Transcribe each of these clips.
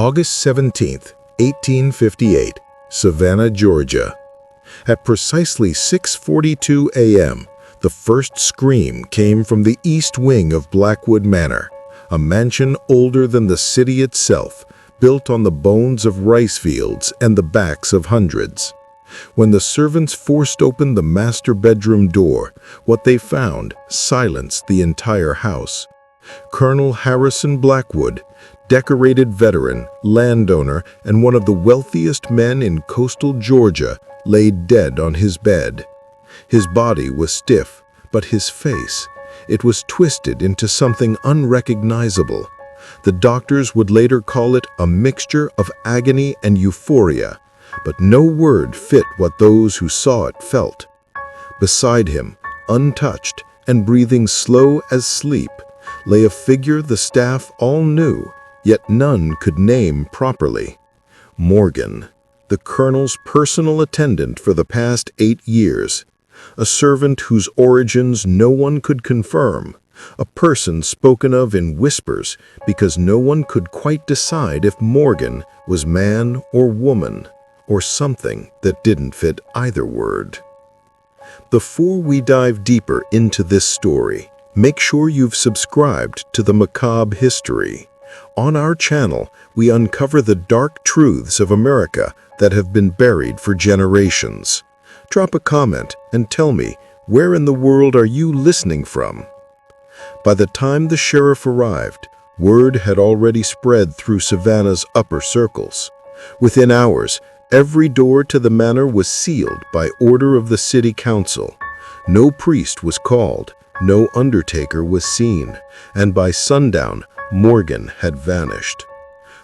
August 17th, 1858, Savannah, Georgia. At precisely 6:42 a.m., the first scream came from the east wing of Blackwood Manor, a mansion older than the city itself, built on the bones of rice fields and the backs of hundreds. When the servants forced open the master bedroom door, what they found silenced the entire house. Colonel Harrison Blackwood, decorated veteran, landowner, and one of the wealthiest men in coastal Georgia, lay dead on his bed. His body was stiff, but his face, it was twisted into something unrecognizable. The doctors would later call it a mixture of agony and euphoria, but no word fit what those who saw it felt. Beside him, untouched and breathing slow as sleep, lay a figure the staff all knew, yet none could name properly. Morgan, the colonel's personal attendant for the past 8 years, a servant whose origins no one could confirm, a person spoken of in whispers because no one could quite decide if Morgan was man or woman, or something that didn't fit either word. Before we dive deeper into this story, make sure you've subscribed to the Macabre History. On our channel, we uncover the dark truths of America that have been buried for generations. Drop a comment and tell me, where in the world are you listening from? By the time the sheriff arrived, word had already spread through Savannah's upper circles. Within hours, every door to the manor was sealed by order of the city council. No priest was called, no undertaker was seen, and by sundown, Morgan had vanished.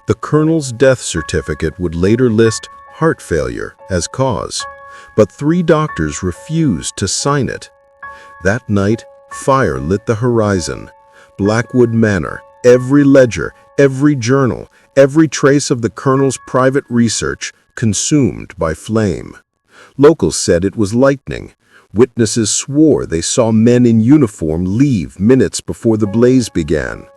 The colonel's death certificate would later list heart failure as cause, but 3 doctors refused to sign it. That night, fire lit the horizon. Blackwood Manor, every ledger, every journal, every trace of the colonel's private research consumed by flame. Locals said it was lightning. Witnesses swore they saw men in uniform leave minutes before the blaze began.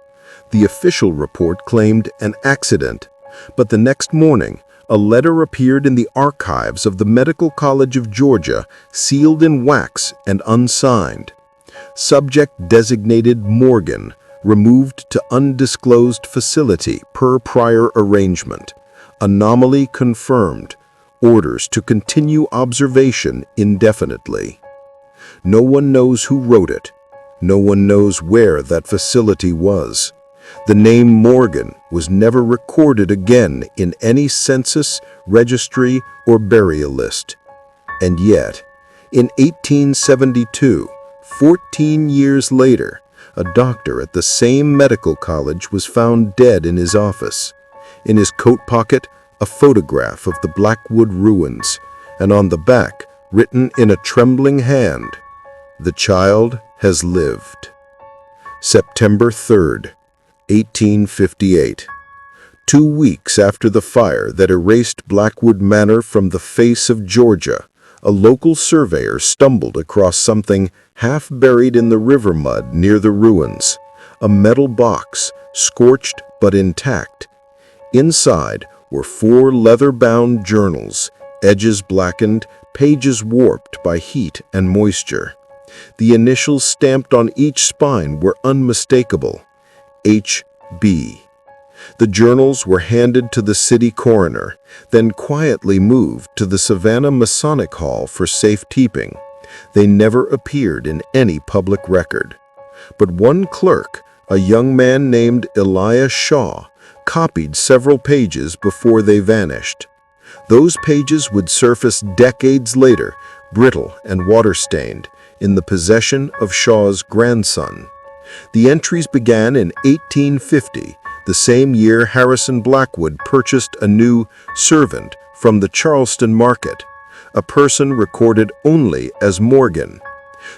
The official report claimed an accident, but the next morning, a letter appeared in the archives of the Medical College of Georgia, sealed in wax and unsigned. Subject designated Morgan, removed to undisclosed facility per prior arrangement. Anomaly confirmed. Orders to continue observation indefinitely. No one knows who wrote it. No one knows where that facility was. The name Morgan was never recorded again in any census, registry, or burial list. And yet, in 1872, 14 years later, a doctor at the same medical college was found dead in his office. In his coat pocket, a photograph of the Blackwood ruins, and on the back, written in a trembling hand, "The child has lived." September 3rd, 1858. 2 weeks after the fire that erased Blackwood Manor from the face of Georgia, a local surveyor stumbled across something half buried in the river mud near the ruins. A metal box, scorched but intact. Inside were 4 leather-bound journals, edges blackened, pages warped by heat and moisture. The initials stamped on each spine were unmistakable: H.B. The journals were handed to the city coroner, then quietly moved to the Savannah Masonic Hall for safekeeping. They never appeared in any public record. But one clerk, a young man named Elias Shaw, copied several pages before they vanished. Those pages would surface decades later, brittle and water-stained, in the possession of Shaw's grandson. The entries began in 1850, the same year Harrison Blackwood purchased a new servant from the Charleston market, a person recorded only as Morgan.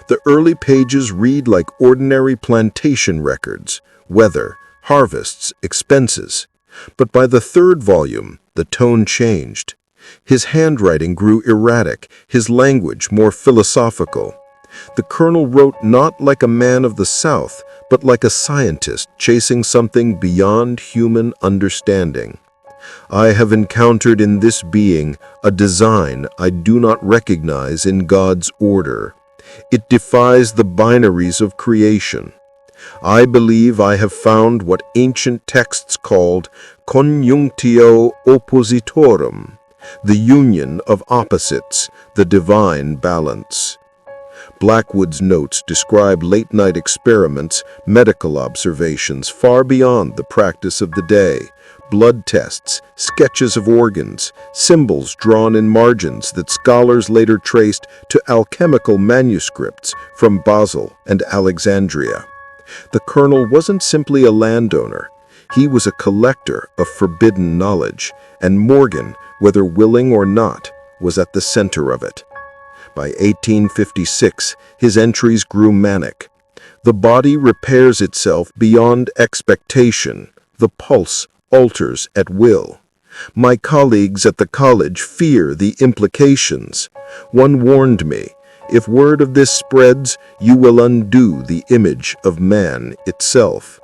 The early pages read like ordinary plantation records: weather, harvests, expenses. But by the 3rd volume, the tone changed. His handwriting grew erratic, his language more philosophical. The colonel wrote not like a man of the South, but like a scientist chasing something beyond human understanding. I have encountered in this being a design I do not recognize in God's order. It defies the binaries of creation. I believe I have found what ancient texts called conjunctio oppositorum, the union of opposites, the divine balance. Blackwood's notes describe late-night experiments, medical observations far beyond the practice of the day, blood tests, sketches of organs, symbols drawn in margins that scholars later traced to alchemical manuscripts from Basel and Alexandria. The colonel wasn't simply a landowner. He was a collector of forbidden knowledge, and Morgan, whether willing or not, was at the center of it. By 1856, his entries grew manic. The body repairs itself beyond expectation. The pulse alters at will. My colleagues at the college fear the implications. One warned me, if word of this spreads, you will undo the image of man itself.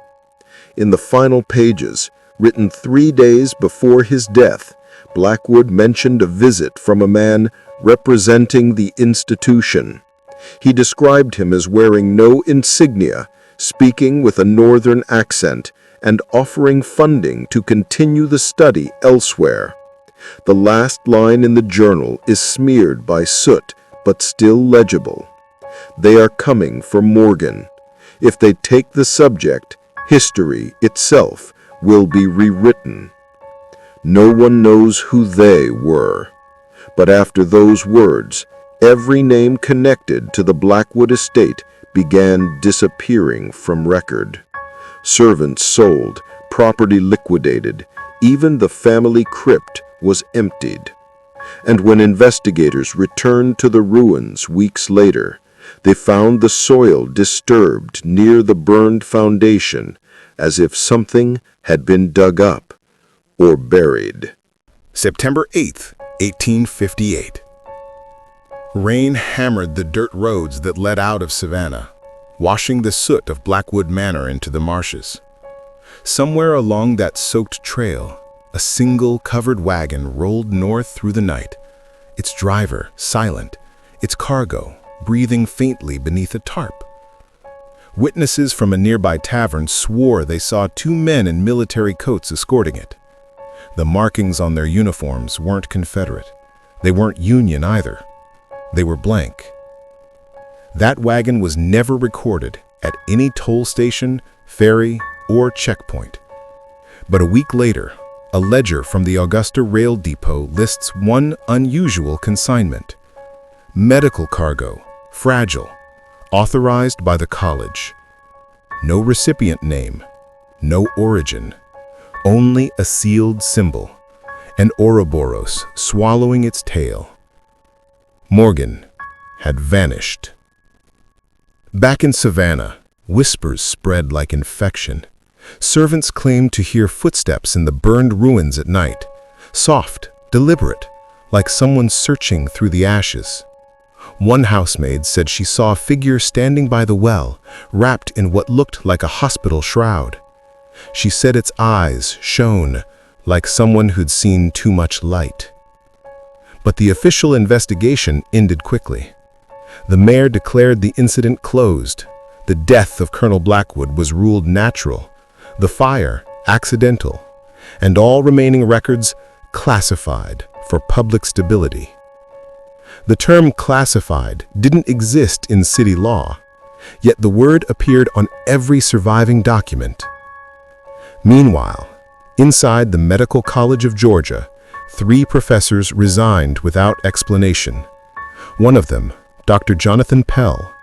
In the final pages, written 3 days before his death, Blackwood mentioned a visit from a man representing the institution. He described him as wearing no insignia, speaking with a northern accent, and offering funding to continue the study elsewhere. The last line in the journal is smeared by soot, but still legible. They are coming for Morgan. If they take the subject, history itself will be rewritten. No one knows who they were. But after those words, every name connected to the Blackwood estate began disappearing from record. Servants sold, property liquidated, even the family crypt was emptied. And when investigators returned to the ruins weeks later, they found the soil disturbed near the burned foundation, as if something had been dug up or buried. September 8th, 1858. Rain hammered the dirt roads that led out of Savannah, washing the soot of Blackwood Manor into the marshes. Somewhere along that soaked trail, a single covered wagon rolled north through the night, its driver silent, its cargo breathing faintly beneath a tarp. Witnesses from a nearby tavern swore they saw 2 men in military coats escorting it. The markings on their uniforms weren't Confederate. They weren't Union either. They were blank. That wagon was never recorded at any toll station, ferry, or checkpoint. But a week later, a ledger from the Augusta Rail Depot lists one unusual consignment. Medical cargo, fragile, authorized by the college. No recipient name, no origin, only a sealed symbol, an Ouroboros swallowing its tail. Morgan had vanished. Back in Savannah, whispers spread like infection. Servants claimed to hear footsteps in the burned ruins at night, soft, deliberate, like someone searching through the ashes. One housemaid said she saw a figure standing by the well, wrapped in what looked like a hospital shroud. She said its eyes shone like someone who'd seen too much light. But the official investigation ended quickly. The mayor declared the incident closed. The death of Colonel Blackwood was ruled natural, the fire accidental, and all remaining records classified for public stability. The term classified didn't exist in city law, yet the word appeared on every surviving document. Meanwhile, inside the Medical College of Georgia, 3 professors resigned without explanation. One of them, Dr. Jonathan Pell,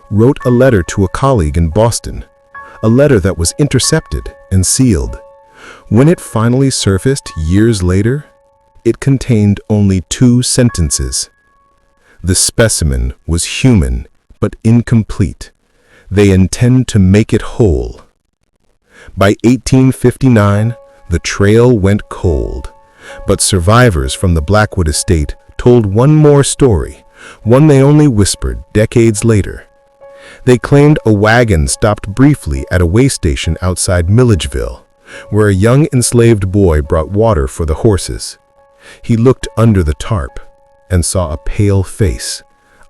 wrote a letter to a colleague in Boston, a letter that was intercepted and sealed. When it finally surfaced years later, it contained only 2 sentences. The specimen was human, but incomplete. They intend to make it whole. By 1859, the trail went cold, but survivors from the Blackwood estate told one more story, one they only whispered decades later. They claimed a wagon stopped briefly at a way station outside Milledgeville, where a young enslaved boy brought water for the horses. He looked under the tarp and saw a pale face,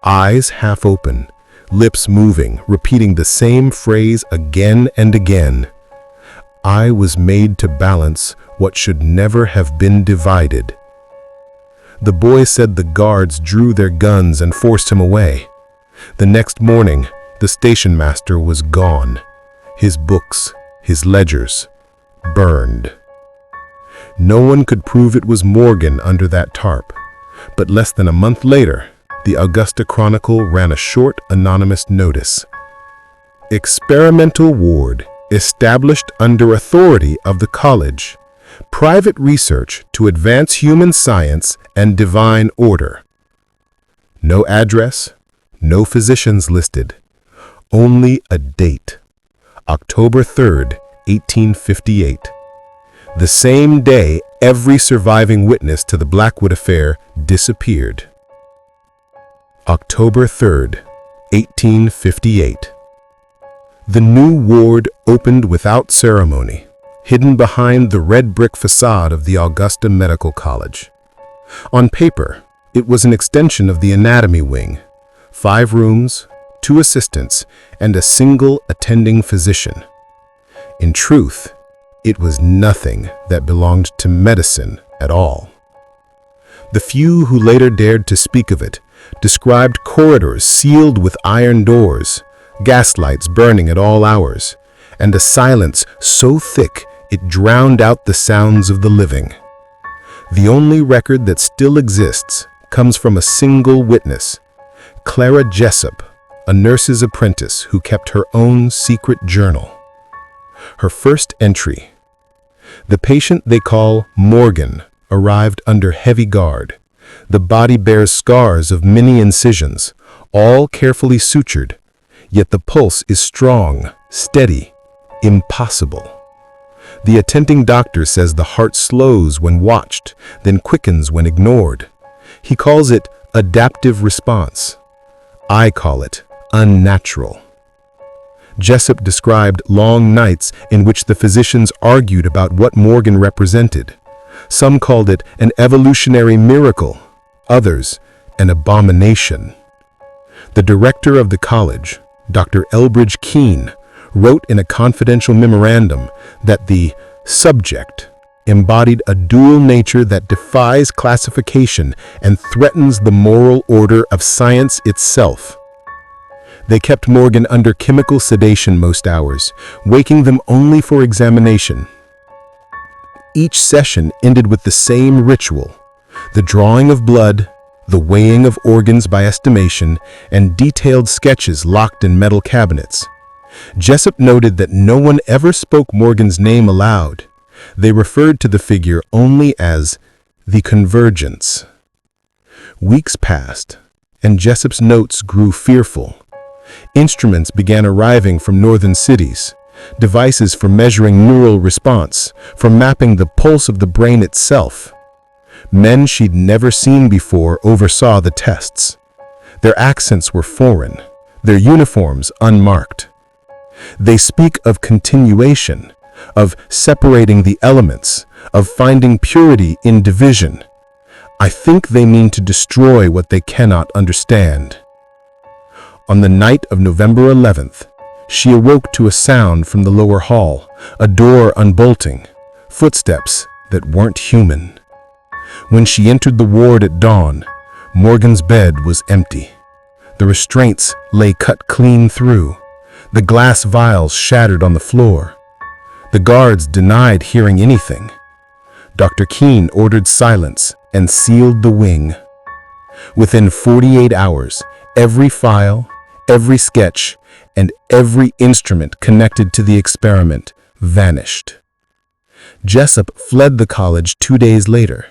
eyes half open, lips moving, repeating the same phrase again and again. "I was made to balance what should never have been divided." The boy said the guards drew their guns and forced him away. The next morning, the station master was gone. His books, his ledgers, burned. No one could prove it was Morgan under that tarp, but less than a month later, the Augusta Chronicle ran a short, anonymous notice. "Experimental ward established under authority of the college. Private research to advance human science and divine order." No address, no physicians listed, only a date, October 3rd, 1858. The same day, every surviving witness to the Blackwood affair disappeared. October 3rd, 1858. The new ward opened without ceremony, hidden behind the red brick facade of the Augusta Medical College. On paper, it was an extension of the anatomy wing, 5 rooms, 2 assistants, and a single attending physician. In truth, it was nothing that belonged to medicine at all. The few who later dared to speak of it described corridors sealed with iron doors, gaslights burning at all hours, and a silence so thick it drowned out the sounds of the living. The only record that still exists comes from a single witness, Clara Jessup, a nurse's apprentice who kept her own secret journal. Her first entry: "The patient they call Morgan arrived under heavy guard. The body bears scars of many incisions, all carefully sutured, yet the pulse is strong, steady, impossible. The attending doctor says the heart slows when watched, then quickens when ignored. He calls it adaptive response. I call it unnatural." Jessup described long nights in which the physicians argued about what Morgan represented. Some called it an evolutionary miracle, others an abomination. The director of the college, Dr. Elbridge Keene, wrote in a confidential memorandum that the subject embodied a dual nature that defies classification and threatens the moral order of science itself. They kept Morgan under chemical sedation most hours, waking them only for examination. Each session ended with the same ritual: the drawing of blood, the weighing of organs by estimation, and detailed sketches locked in metal cabinets. Jessup noted that no one ever spoke Morgan's name aloud. They referred to the figure only as the convergence. Weeks passed, and Jessup's notes grew fearful. Instruments began arriving from northern cities, devices for measuring neural response, for mapping the pulse of the brain itself. Men she'd never seen before oversaw the tests. Their accents were foreign, their uniforms unmarked. They speak of continuation, of separating the elements, of finding purity in division. I think they mean to destroy what they cannot understand. On the night of November 11th, she awoke to a sound from the lower hall, a door unbolting, footsteps that weren't human. When she entered the ward at dawn, Morgan's bed was empty. The restraints lay cut clean through, the glass vials shattered on the floor. The guards denied hearing anything. Dr. Keene ordered silence and sealed the wing. Within 48 hours, every file, every sketch, and every instrument connected to the experiment vanished. Jessup fled the college 2 days later.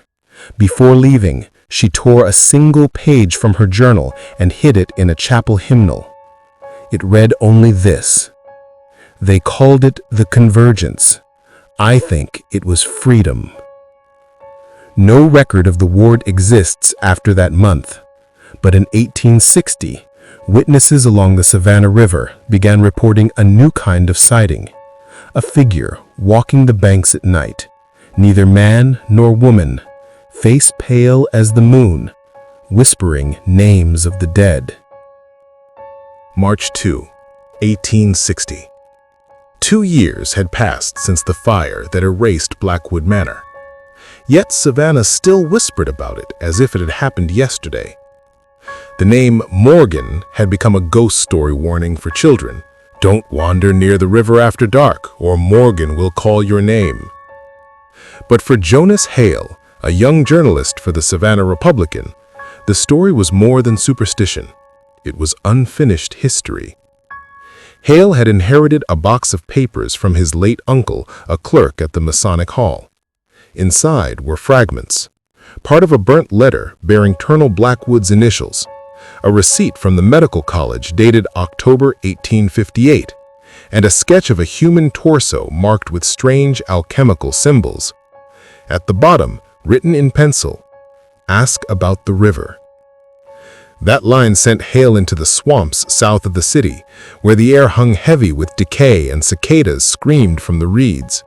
Before leaving, she tore a single page from her journal and hid it in a chapel hymnal. It read only this: "They called it the convergence. I think it was freedom." No record of the ward exists after that month, but in 1860, witnesses along the Savannah River began reporting a new kind of sighting: a figure walking the banks at night, neither man nor woman, face pale as the moon, whispering names of the dead. March 2, 1860. 2 years had passed since the fire that erased Blackwood Manor. Yet Savannah still whispered about it as if it had happened yesterday. The name Morgan had become a ghost story warning for children. Don't wander near the river after dark, or Morgan will call your name. But for Jonas Hale, a young journalist for the Savannah Republican, the story was more than superstition. It was unfinished history. Hale had inherited a box of papers from his late uncle, a clerk at the Masonic Hall. Inside were fragments, part of a burnt letter bearing Colonel Blackwood's initials, a receipt from the medical college dated October 1858, and a sketch of a human torso marked with strange alchemical symbols. At the bottom, written in pencil, "Ask about the river." That line sent Hale into the swamps south of the city, where the air hung heavy with decay and cicadas screamed from the reeds.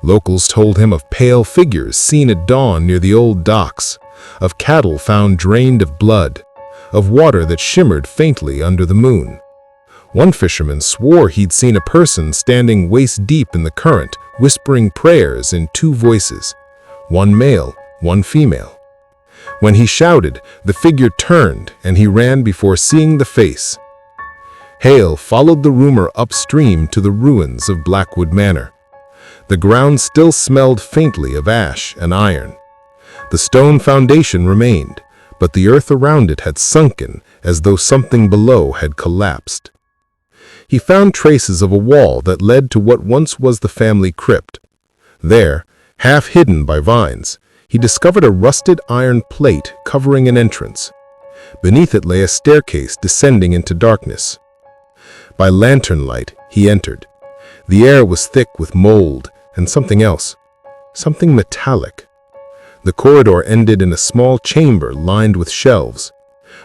Locals told him of pale figures seen at dawn near the old docks, of cattle found drained of blood, of water that shimmered faintly under the moon. One fisherman swore he'd seen a person standing waist-deep in the current, whispering prayers in 2 voices, one male, one female. When he shouted, the figure turned and he ran before seeing the face. Hale followed the rumor upstream to the ruins of Blackwood Manor. The ground still smelled faintly of ash and iron. The stone foundation remained, but the earth around it had sunken as though something below had collapsed. He found traces of a wall that led to what once was the family crypt. There, half hidden by vines, he discovered a rusted iron plate covering an entrance. Beneath it lay a staircase descending into darkness. By lantern light, he entered. The air was thick with mold and something else, something metallic. The corridor ended in a small chamber lined with shelves.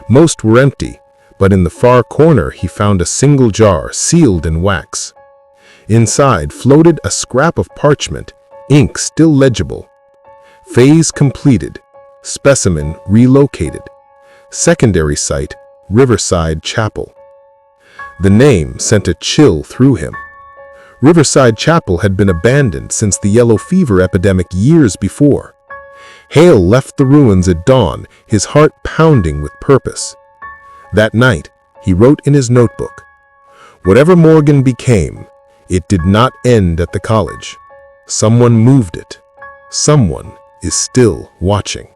Most were empty, but in the far corner he found a single jar sealed in wax. Inside floated a scrap of parchment, ink still legible. Phase completed. Specimen relocated. Secondary site, Riverside Chapel. The name sent a chill through him. Riverside Chapel had been abandoned since the yellow fever epidemic years before. Hale left the ruins at dawn, his heart pounding with purpose. That night, he wrote in his notebook, "Whatever Morgan became, it did not end at the college. Someone moved it. Someone is still watching."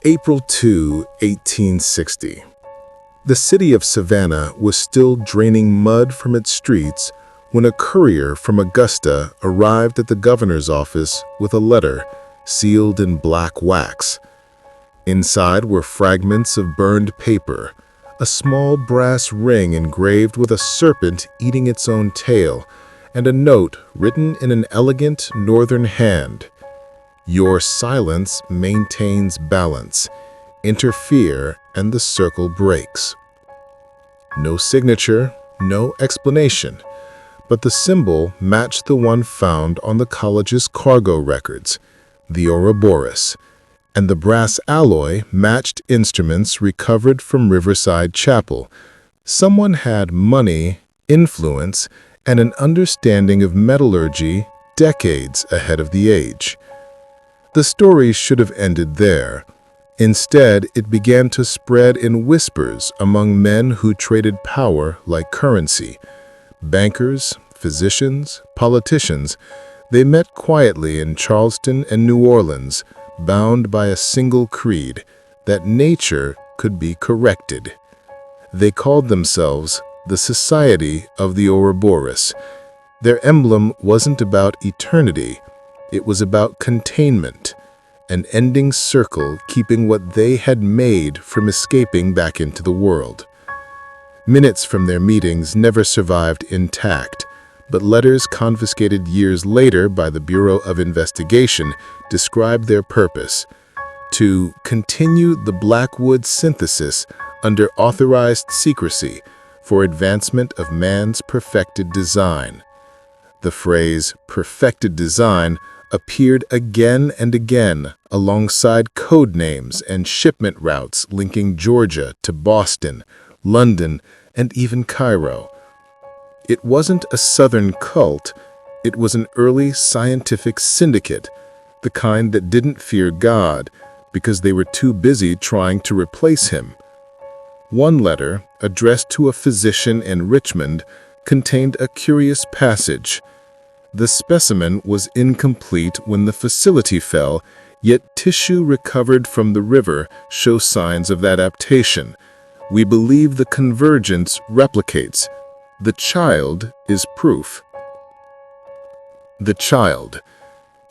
April 2, 1860. The city of Savannah was still draining mud from its streets when a courier from Augusta arrived at the governor's office with a letter sealed in black wax. Inside were fragments of burned paper, a small brass ring engraved with a serpent eating its own tail, and a note written in an elegant northern hand. Your silence maintains balance. Interfere and the circle breaks. No signature, no explanation, but the symbol matched the one found on the college's cargo records, the Ouroboros, and the brass alloy matched instruments recovered from Riverside Chapel. Someone had money, influence, and an understanding of metallurgy decades ahead of the age. The story should have ended there. Instead, it began to spread in whispers among men who traded power like currency. Bankers, physicians, politicians, they met quietly in Charleston and New Orleans, bound by a single creed, that nature could be corrected. They called themselves the Society of the Ouroboros. Their emblem wasn't about eternity, it was about containment, an ending circle keeping what they had made from escaping back into the world. Minutes from their meetings never survived intact, but letters confiscated years later by the Bureau of Investigation described their purpose: to continue the Blackwood synthesis under authorized secrecy for advancement of man's perfected design. The phrase perfected design appeared again and again alongside code names and shipment routes linking Georgia to Boston, London, and even Cairo. It wasn't a Southern cult, it was an early scientific syndicate, the kind that didn't fear God because they were too busy trying to replace him. One letter, addressed to a physician in Richmond, contained a curious passage. The specimen was incomplete when the facility fell, yet tissue recovered from the river shows signs of adaptation. We believe the convergence replicates. The child is proof. The child.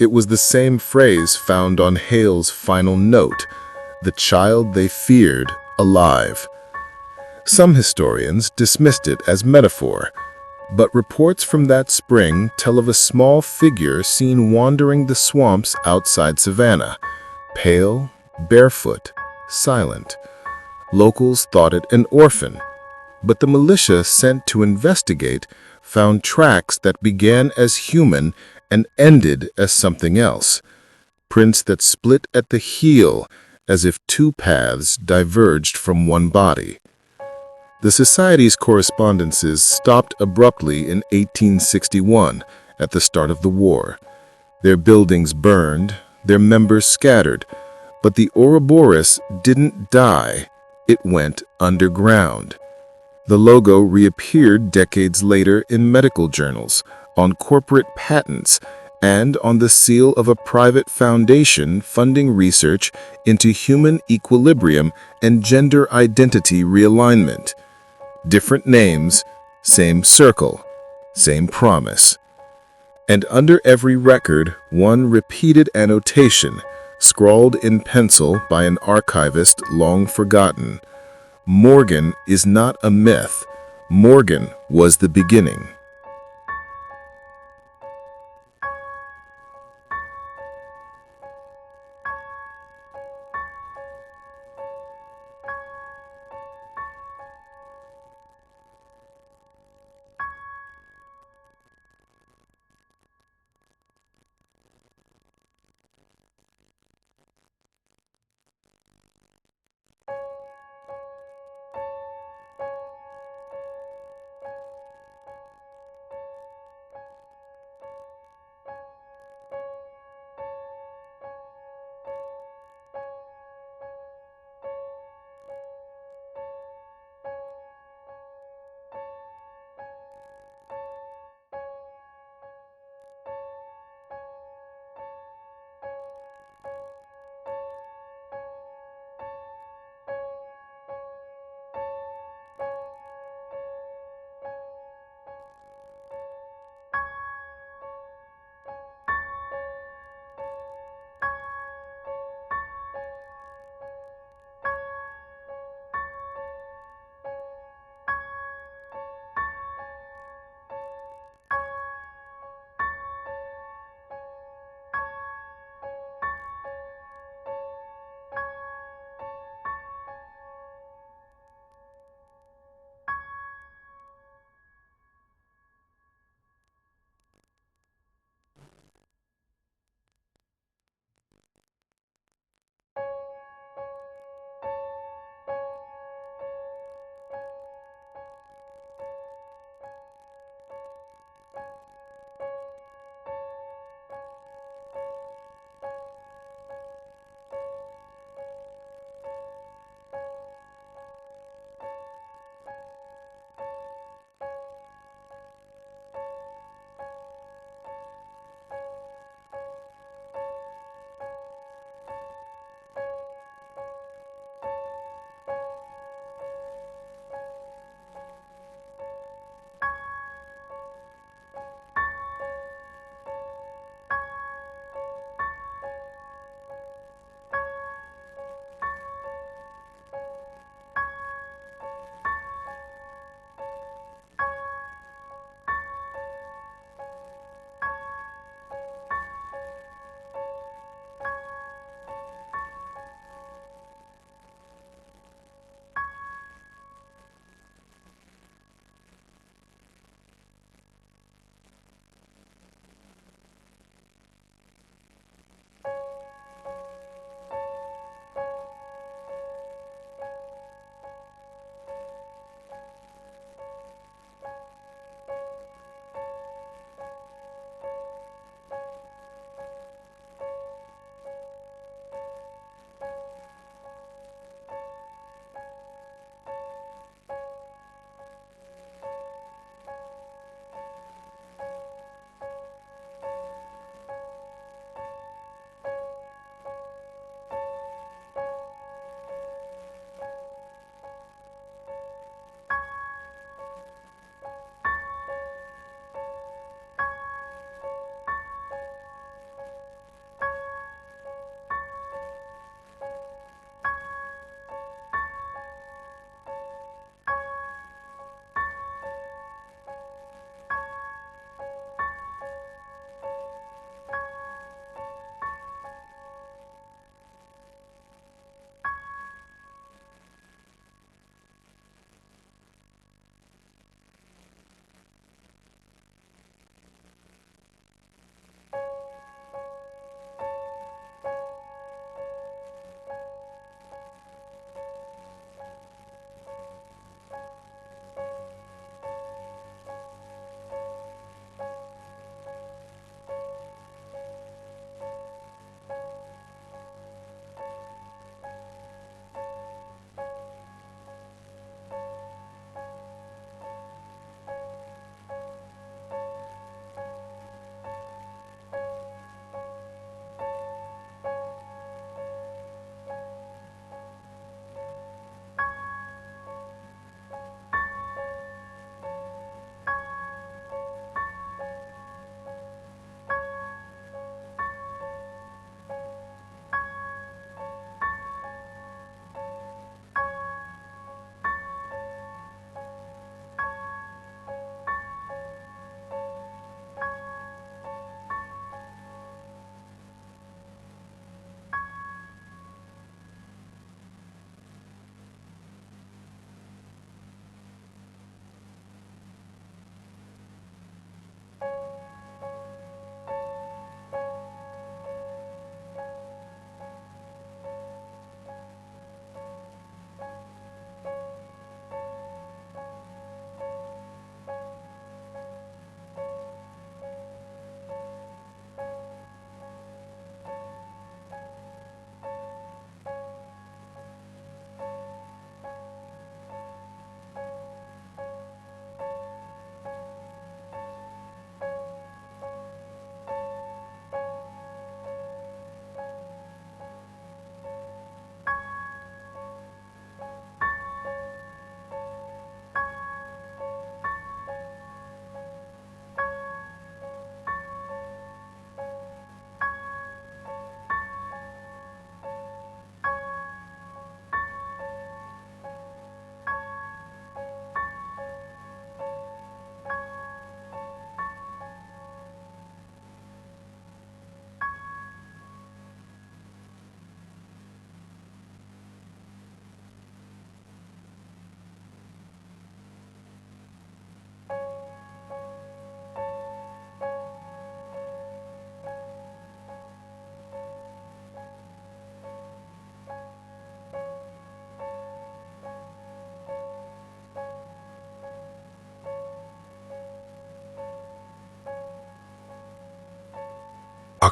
It was the same phrase found on Hale's final note, the child they feared alive. Some historians dismissed it as metaphor, but reports from that spring tell of a small figure seen wandering the swamps outside Savannah, pale, barefoot, silent. Locals thought it an orphan, but the militia sent to investigate found tracks that began as human and ended as something else, prints that split at the heel as if two paths diverged from one body. The Society's correspondences stopped abruptly in 1861, at the start of the war. Their buildings burned, their members scattered, but the Ouroboros didn't die, it went underground. The logo reappeared decades later in medical journals, on corporate patents, and on the seal of a private foundation funding research into human equilibrium and gender identity realignment. Different names, same circle, same promise. And under every record, one repeated annotation, scrawled in pencil by an archivist long forgotten. Morgan is not a myth. Morgan was the beginning.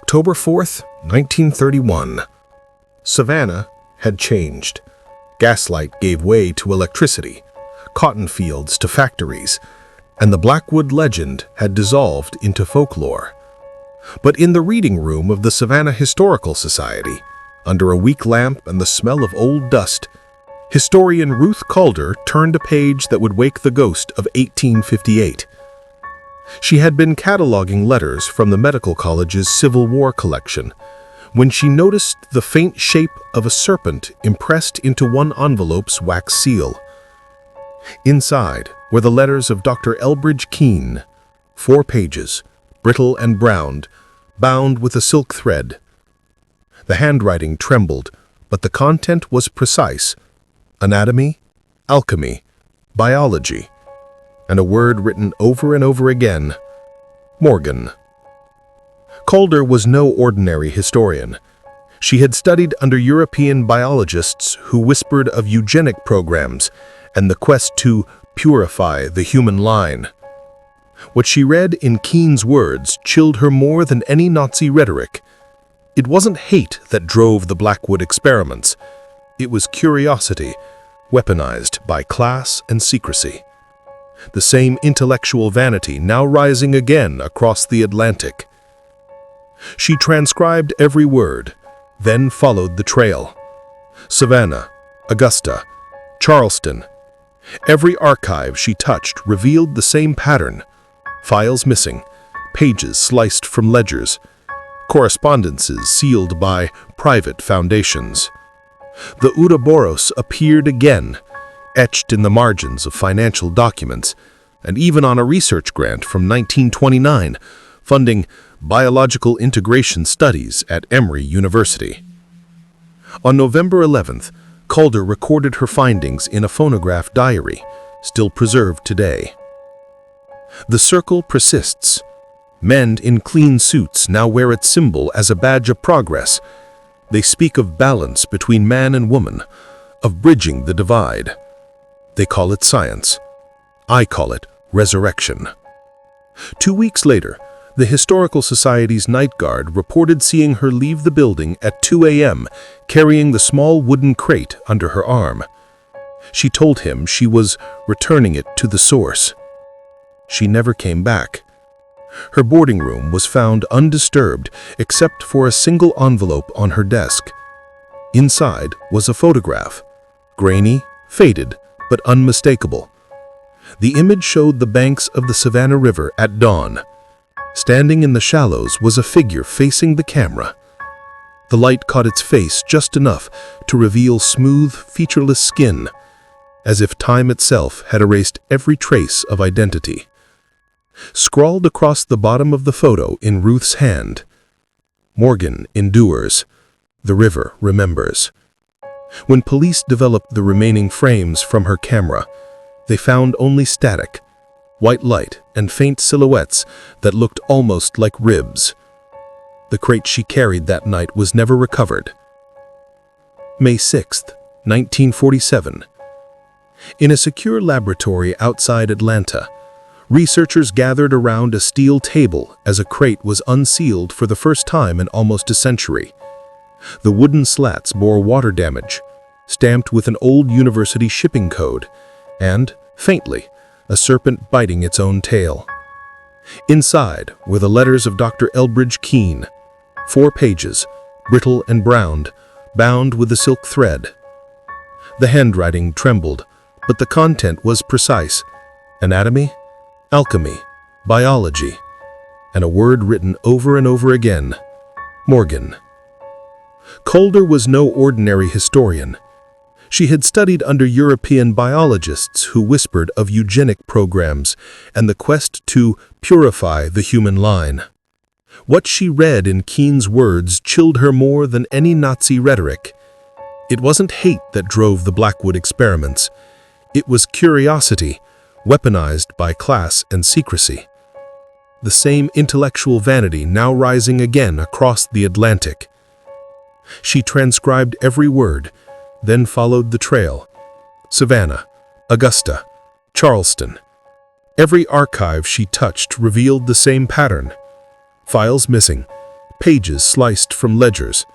October 4th, 1931. Savannah had changed. Gaslight gave way to electricity, cotton fields to factories, and the Blackwood legend had dissolved into folklore. But in the reading room of the Savannah Historical Society, under a weak lamp and the smell of old dust, historian Ruth Calder turned a page that would wake the ghost of 1858. She had been cataloging letters from the medical college's Civil War collection when she noticed the faint shape of a serpent impressed into one envelope's wax seal. Inside were the letters of Dr. Elbridge Keene, 4 pages, brittle and browned, bound with a silk thread. The handwriting trembled, but the content was precise: anatomy, alchemy, biology, and a word written over and over again: Morgan. Calder was no ordinary historian. She had studied under European biologists who whispered of eugenic programs and the quest to purify the human line. What she read in Keene's words chilled her more than any Nazi rhetoric. It wasn't hate that drove the Blackwood experiments. It was curiosity, weaponized by class and secrecy. The same intellectual vanity now rising again across the Atlantic. She transcribed every word, then followed the trail. Savannah, Augusta, Charleston. Every archive she touched revealed the same pattern: files missing, pages sliced from ledgers, correspondences sealed by private foundations. The Ouroboros appeared again, etched in the margins of financial documents, and even on a research grant from 1929, funding biological integration studies at Emory University. On November 11th, Calder recorded her findings in a phonograph diary, still preserved today. The circle persists. Men in clean suits now wear its symbol as a badge of progress. They speak of balance between man and woman, of bridging the divide. They call it science. I call it resurrection. 2 weeks later, the Historical Society's night guard reported seeing her leave the building at 2 a.m., carrying the small wooden crate under her arm. She told him she was returning it to the source. She never came back. Her boarding room was found undisturbed except for a single envelope on her desk. Inside was a photograph, grainy, faded, but unmistakable. The image showed the banks of the Savannah River at dawn. Standing in the shallows was a figure facing the camera. The light caught its face just enough to reveal smooth, featureless skin, as if time itself had erased every trace of identity. Scrawled across the bottom of the photo in Ruth's hand: Morgan endures, the river remembers. When police developed the remaining frames from her camera, they found only static, white light, and faint silhouettes that looked almost like ribs. The crate she carried that night was never recovered. May 6th, 1947. In a secure laboratory outside Atlanta, researchers gathered around a steel table as a crate was unsealed for the first time in almost a century. The wooden slats bore water damage, stamped with an old university shipping code, and, faintly, a serpent biting its own tail. Inside were the letters of Dr. Elbridge Keene, 4 pages, brittle and browned, bound with a silk thread. The handwriting trembled, but the content was precise: anatomy, alchemy, biology, and a word written over and over again: Morgan. Calder was no ordinary historian. She had studied under European biologists who whispered of eugenic programs and the quest to purify the human line. What she read in Keene's words chilled her more than any Nazi rhetoric. It wasn't hate that drove the Blackwood experiments. It was curiosity, weaponized by class and secrecy. The same intellectual vanity now rising again across the Atlantic. She transcribed every word, then followed the trail. Savannah, Augusta, Charleston. Every archive she touched revealed the same pattern: files missing, pages sliced from ledgers,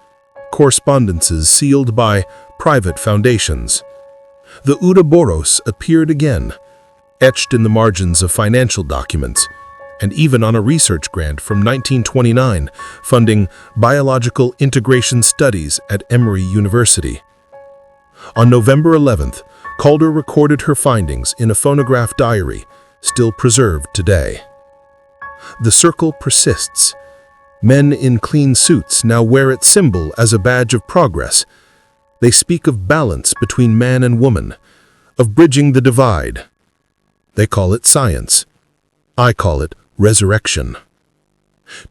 correspondences sealed by private foundations. The Ouroboros appeared again, etched in the margins of financial documents, and even on a research grant from 1929 funding biological integration studies at Emory University. On November 11th, Calder recorded her findings in a phonograph diary, still preserved today. The circle persists. Men in clean suits now wear its symbol as a badge of progress. They speak of balance between man and woman, of bridging the divide. They call it science. I call it resurrection.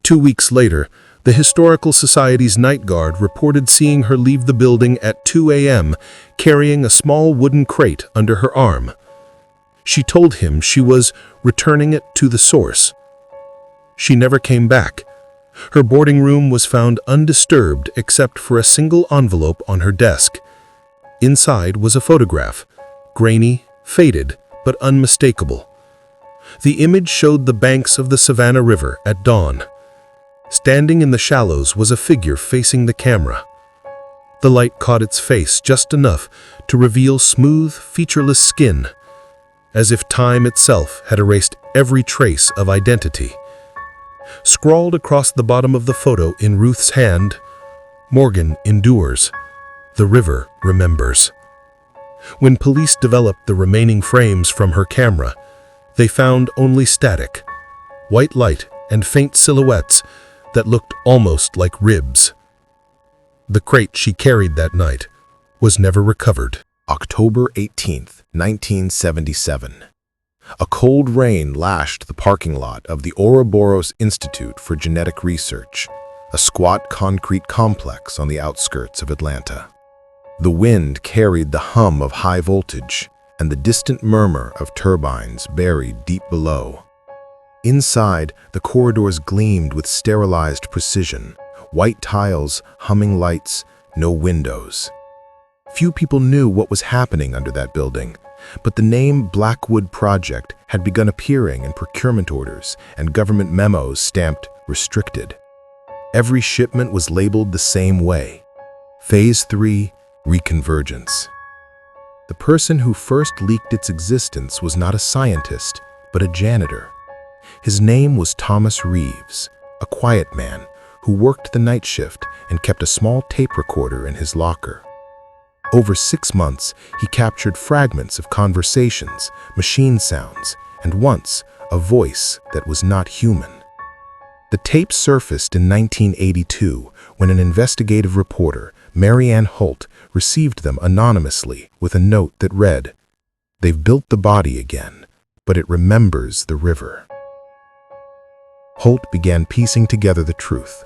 2 weeks later, the Historical Society's night guard reported seeing her leave the building at 2 a.m. carrying a small wooden crate under her arm. She told him she was returning it to the source. She never came back. Her boarding room was found undisturbed except for a single envelope on her desk. Inside was a photograph, grainy, faded, but unmistakable. The image showed the banks of the Savannah River at dawn. Standing in the shallows was a figure facing the camera. The light caught its face just enough to reveal smooth, featureless skin, as if time itself had erased every trace of identity. Scrawled across the bottom of the photo in Ruth's hand, "Morgan endures. The river remembers." When police developed the remaining frames from her camera, they found only static, white light and faint silhouettes that looked almost like ribs. The crate she carried that night was never recovered. October 18th, 1977. A cold rain lashed the parking lot of the Ouroboros Institute for Genetic Research, a squat concrete complex on the outskirts of Atlanta. The wind carried the hum of high voltage and the distant murmur of turbines buried deep below. Inside, the corridors gleamed with sterilized precision, white tiles, humming lights, no windows. Few people knew what was happening under that building, but the name Blackwood Project had begun appearing in procurement orders and government memos stamped restricted. Every shipment was labeled the same way: Phase 3, Reconvergence. The person who first leaked its existence was not a scientist, but a janitor. His name was Thomas Reeves, a quiet man who worked the night shift and kept a small tape recorder in his locker. Over 6 months, he captured fragments of conversations, machine sounds, and once, a voice that was not human. The tape surfaced in 1982 when an investigative reporter, Mary Ann Holt, received them anonymously with a note that read, "They've built the body again, but it remembers the river." Holt began piecing together the truth.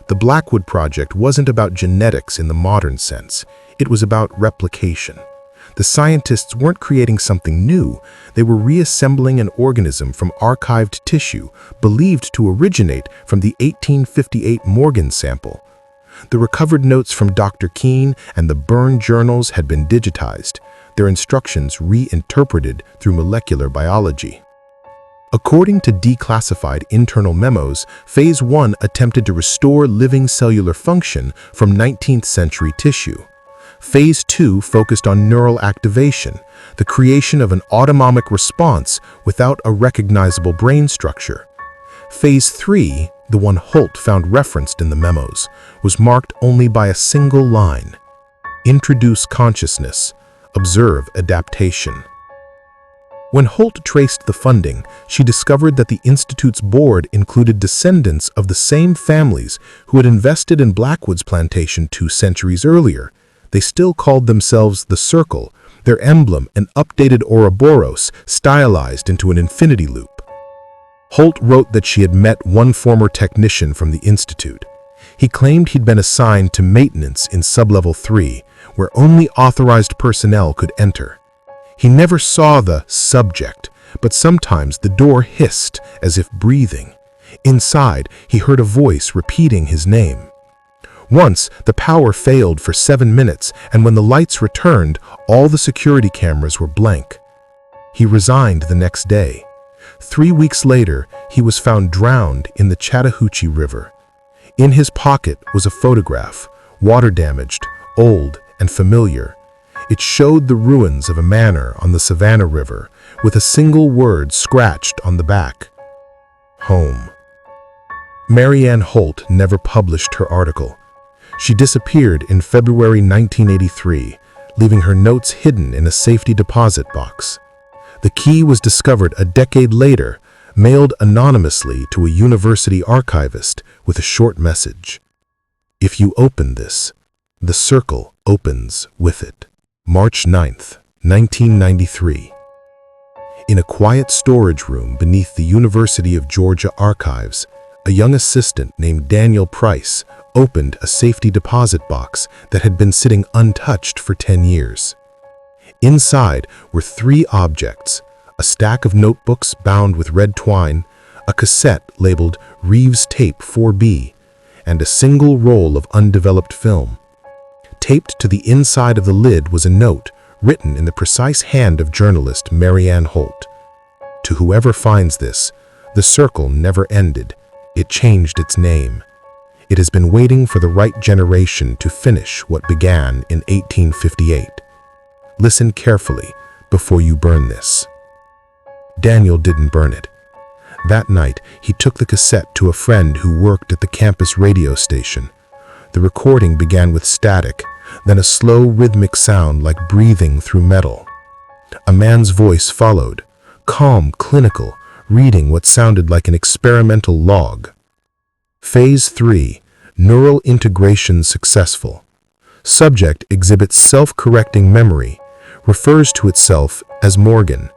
The Blackwood Project wasn't about genetics in the modern sense. It was about replication. The scientists weren't creating something new. They were reassembling an organism from archived tissue believed to originate from the 1858 Morgan sample. The recovered notes from Dr. Keene and the burned journals had been digitized, their instructions reinterpreted through molecular biology. According to declassified internal memos, Phase 1 attempted to restore living cellular function from 19th century tissue. Phase 2 focused on neural activation, the creation of an autonomic response without a recognizable brain structure. Phase 3, the one Holt found referenced in the memos, was marked only by a single line: introduce consciousness, observe adaptation. When Holt traced the funding, she discovered that the Institute's board included descendants of the same families who had invested in Blackwood's plantation 2 centuries earlier. They still called themselves the Circle, their emblem an updated Ouroboros stylized into an infinity loop. Holt wrote that she had met one former technician from the Institute. He claimed he'd been assigned to maintenance in Sublevel 3, where only authorized personnel could enter. He never saw the subject, but sometimes the door hissed as if breathing. Inside, he heard a voice repeating his name. Once, the power failed for 7 minutes, and when the lights returned, all the security cameras were blank. He resigned the next day. 3 weeks later, he was found drowned in the Chattahoochee River. In his pocket was a photograph, water-damaged, old, and familiar. It showed the ruins of a manor on the Savannah River, with a single word scratched on the back: home. Marianne Holt never published her article. She disappeared in February 1983, leaving her notes hidden in a safety deposit box. The key was discovered a decade later, mailed anonymously to a university archivist with a short message: "If you open this, the circle opens with it." March 9th, 1993. In a quiet storage room beneath the University of Georgia archives, a young assistant named Daniel Price opened a safety deposit box that had been sitting untouched for 10 years. Inside were 3 objects: a stack of notebooks bound with red twine, a cassette labeled Reeves Tape 4B, and a single roll of undeveloped film. Taped to the inside of the lid was a note written in the precise hand of journalist Marianne Holt. "To whoever finds this, the circle never ended. It changed its name. It has been waiting for the right generation to finish what began in 1858. Listen carefully before you burn this." Daniel didn't burn it. That night, he took the cassette to a friend who worked at the campus radio station. The recording began with static, then a slow rhythmic sound like breathing through metal. A man's voice followed, calm, clinical, reading what sounded like an experimental log. Phase 3, neural integration successful. Subject exhibits self-correcting memory, refers to itself as Morgan,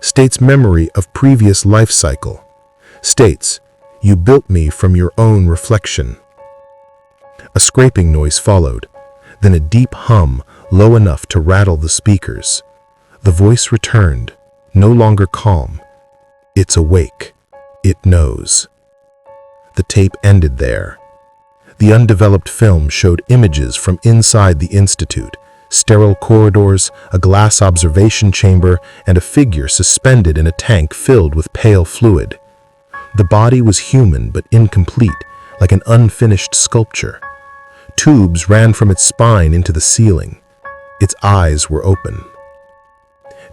states memory of previous life cycle, states, "You built me from your own reflection." A scraping noise followed, then a deep hum low enough to rattle the speakers. The voice returned, no longer calm. "It's awake. It knows." The tape ended there. The undeveloped film showed images from inside the institute: sterile corridors, a glass observation chamber, and a figure suspended in a tank filled with pale fluid. The body was human but incomplete, like an unfinished sculpture. Tubes ran from its spine into the ceiling. Its eyes were open.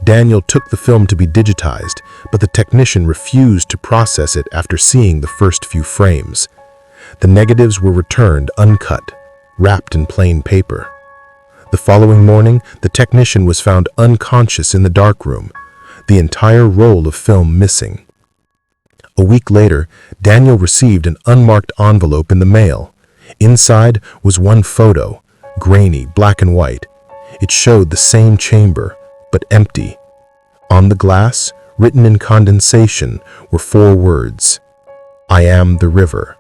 Daniel took the film to be digitized, but the technician refused to process it after seeing the first few frames. The negatives were returned uncut, wrapped in plain paper. The following morning, the technician was found unconscious in the darkroom, the entire roll of film missing. A week later, Daniel received an unmarked envelope in the mail. Inside was one photo, grainy, black and white. It showed the same chamber, but empty. On the glass, written in condensation, were 4 words: "I am the river."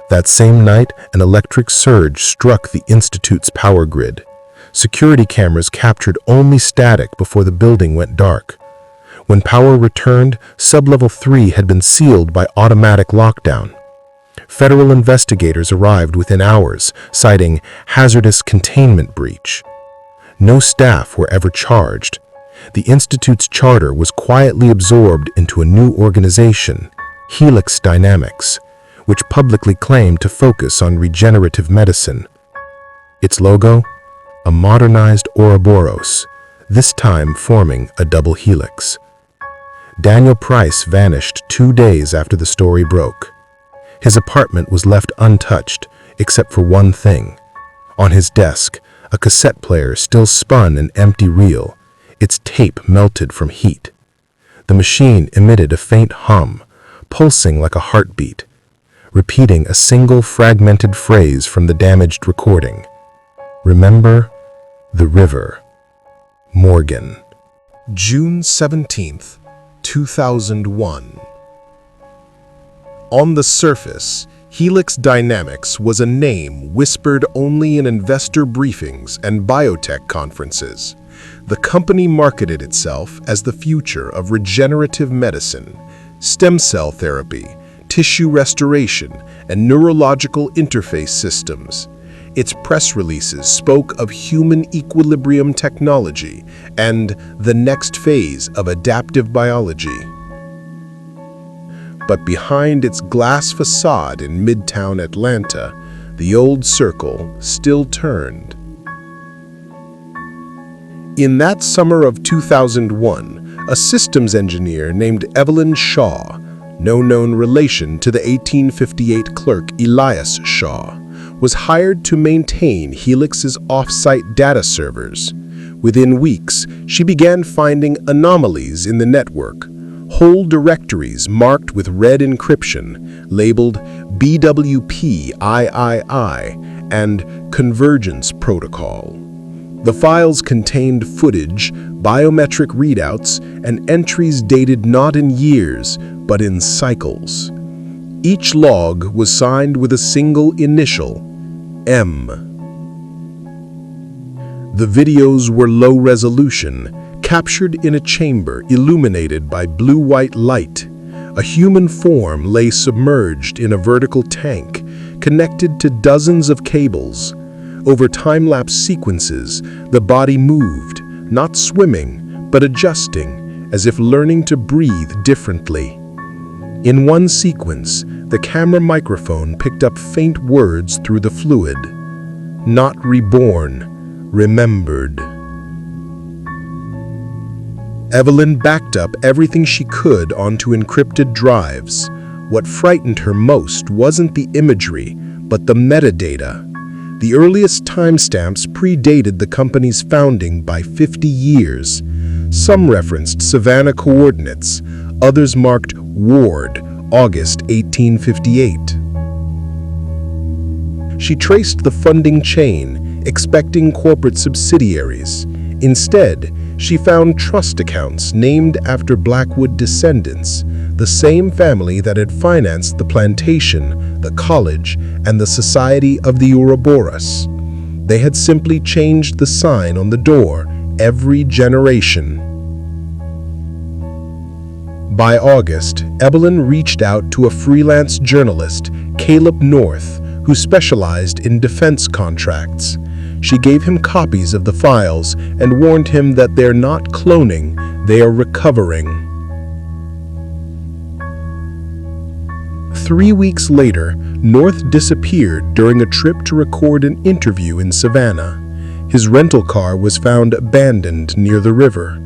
That same night, an electric surge struck the institute's power grid. Security cameras captured only static before the building went dark. When power returned, Sublevel 3 had been sealed by automatic lockdown. Federal investigators arrived within hours, citing hazardous containment breach. No staff were ever charged. The institute's charter was quietly absorbed into a new organization, Helix Dynamics, which publicly claimed to focus on regenerative medicine. Its logo? A modernized Ouroboros, this time forming a double helix. Daniel Price vanished 2 days after the story broke. His apartment was left untouched, except for one thing. On his desk, a cassette player still spun an empty reel, its tape melted from heat. The machine emitted a faint hum, pulsing like a heartbeat, repeating a single fragmented phrase from the damaged recording. "Remember the river. Morgan." June 17th, 2001. On the surface, Helix Dynamics was a name whispered only in investor briefings and biotech conferences. The company marketed itself as the future of regenerative medicine, stem cell therapy, tissue restoration, and neurological interface systems. Its press releases spoke of human equilibrium technology and the next phase of adaptive biology. But behind its glass facade in Midtown Atlanta, the old circle still turned. In that summer of 2001, a systems engineer named Evelyn Shaw, no known relation to the 1858 clerk Elias Shaw, was hired to maintain Helix's off-site data servers. Within weeks, she began finding anomalies in the network, whole directories marked with red encryption, labeled BWPIII and Convergence Protocol. The files contained footage, biometric readouts, and entries dated not in years, but in cycles. Each log was signed with a single initial, M. The videos were low resolution, captured in a chamber illuminated by blue-white light. A human form lay submerged in a vertical tank, connected to dozens of cables. Over time-lapse sequences, the body moved, not swimming, but adjusting, as if learning to breathe differently. In one sequence, the camera microphone picked up faint words through the fluid. Not reborn, remembered. Evelyn backed up everything she could onto encrypted drives. What frightened her most wasn't the imagery, but the metadata. The earliest timestamps predated the company's founding by 50 years. Some referenced Savannah coordinates, others marked Ward, August 1858. She traced the funding chain, expecting corporate subsidiaries. Instead, she found trust accounts named after Blackwood descendants, the same family that had financed the plantation, the college, and the Society of the Ouroboros. They had simply changed the sign on the door every generation. By August, Evelyn reached out to a freelance journalist, Caleb North, who specialized in defense contracts. She gave him copies of the files and warned him that they're not cloning, they are recovering. 3 weeks later, North disappeared during a trip to record an interview in Savannah. His rental car was found abandoned near the river.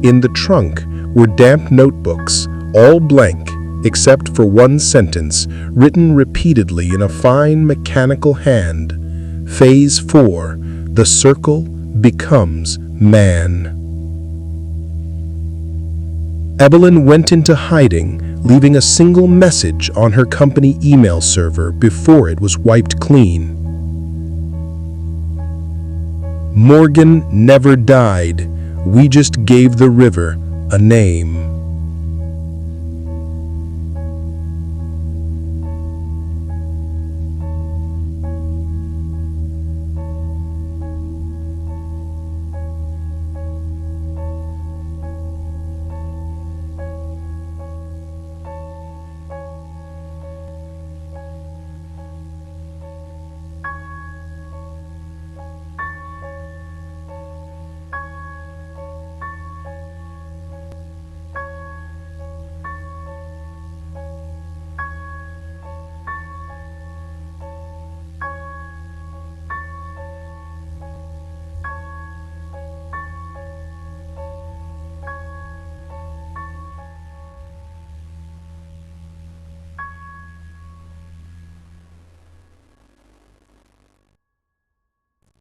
In the trunk were damp notebooks, all blank, except for one sentence written repeatedly in a fine mechanical hand. Phase 4, the circle becomes man. Evelyn went into hiding, leaving a single message on her company email server before it was wiped clean. Morgan never died. We just gave the river a name.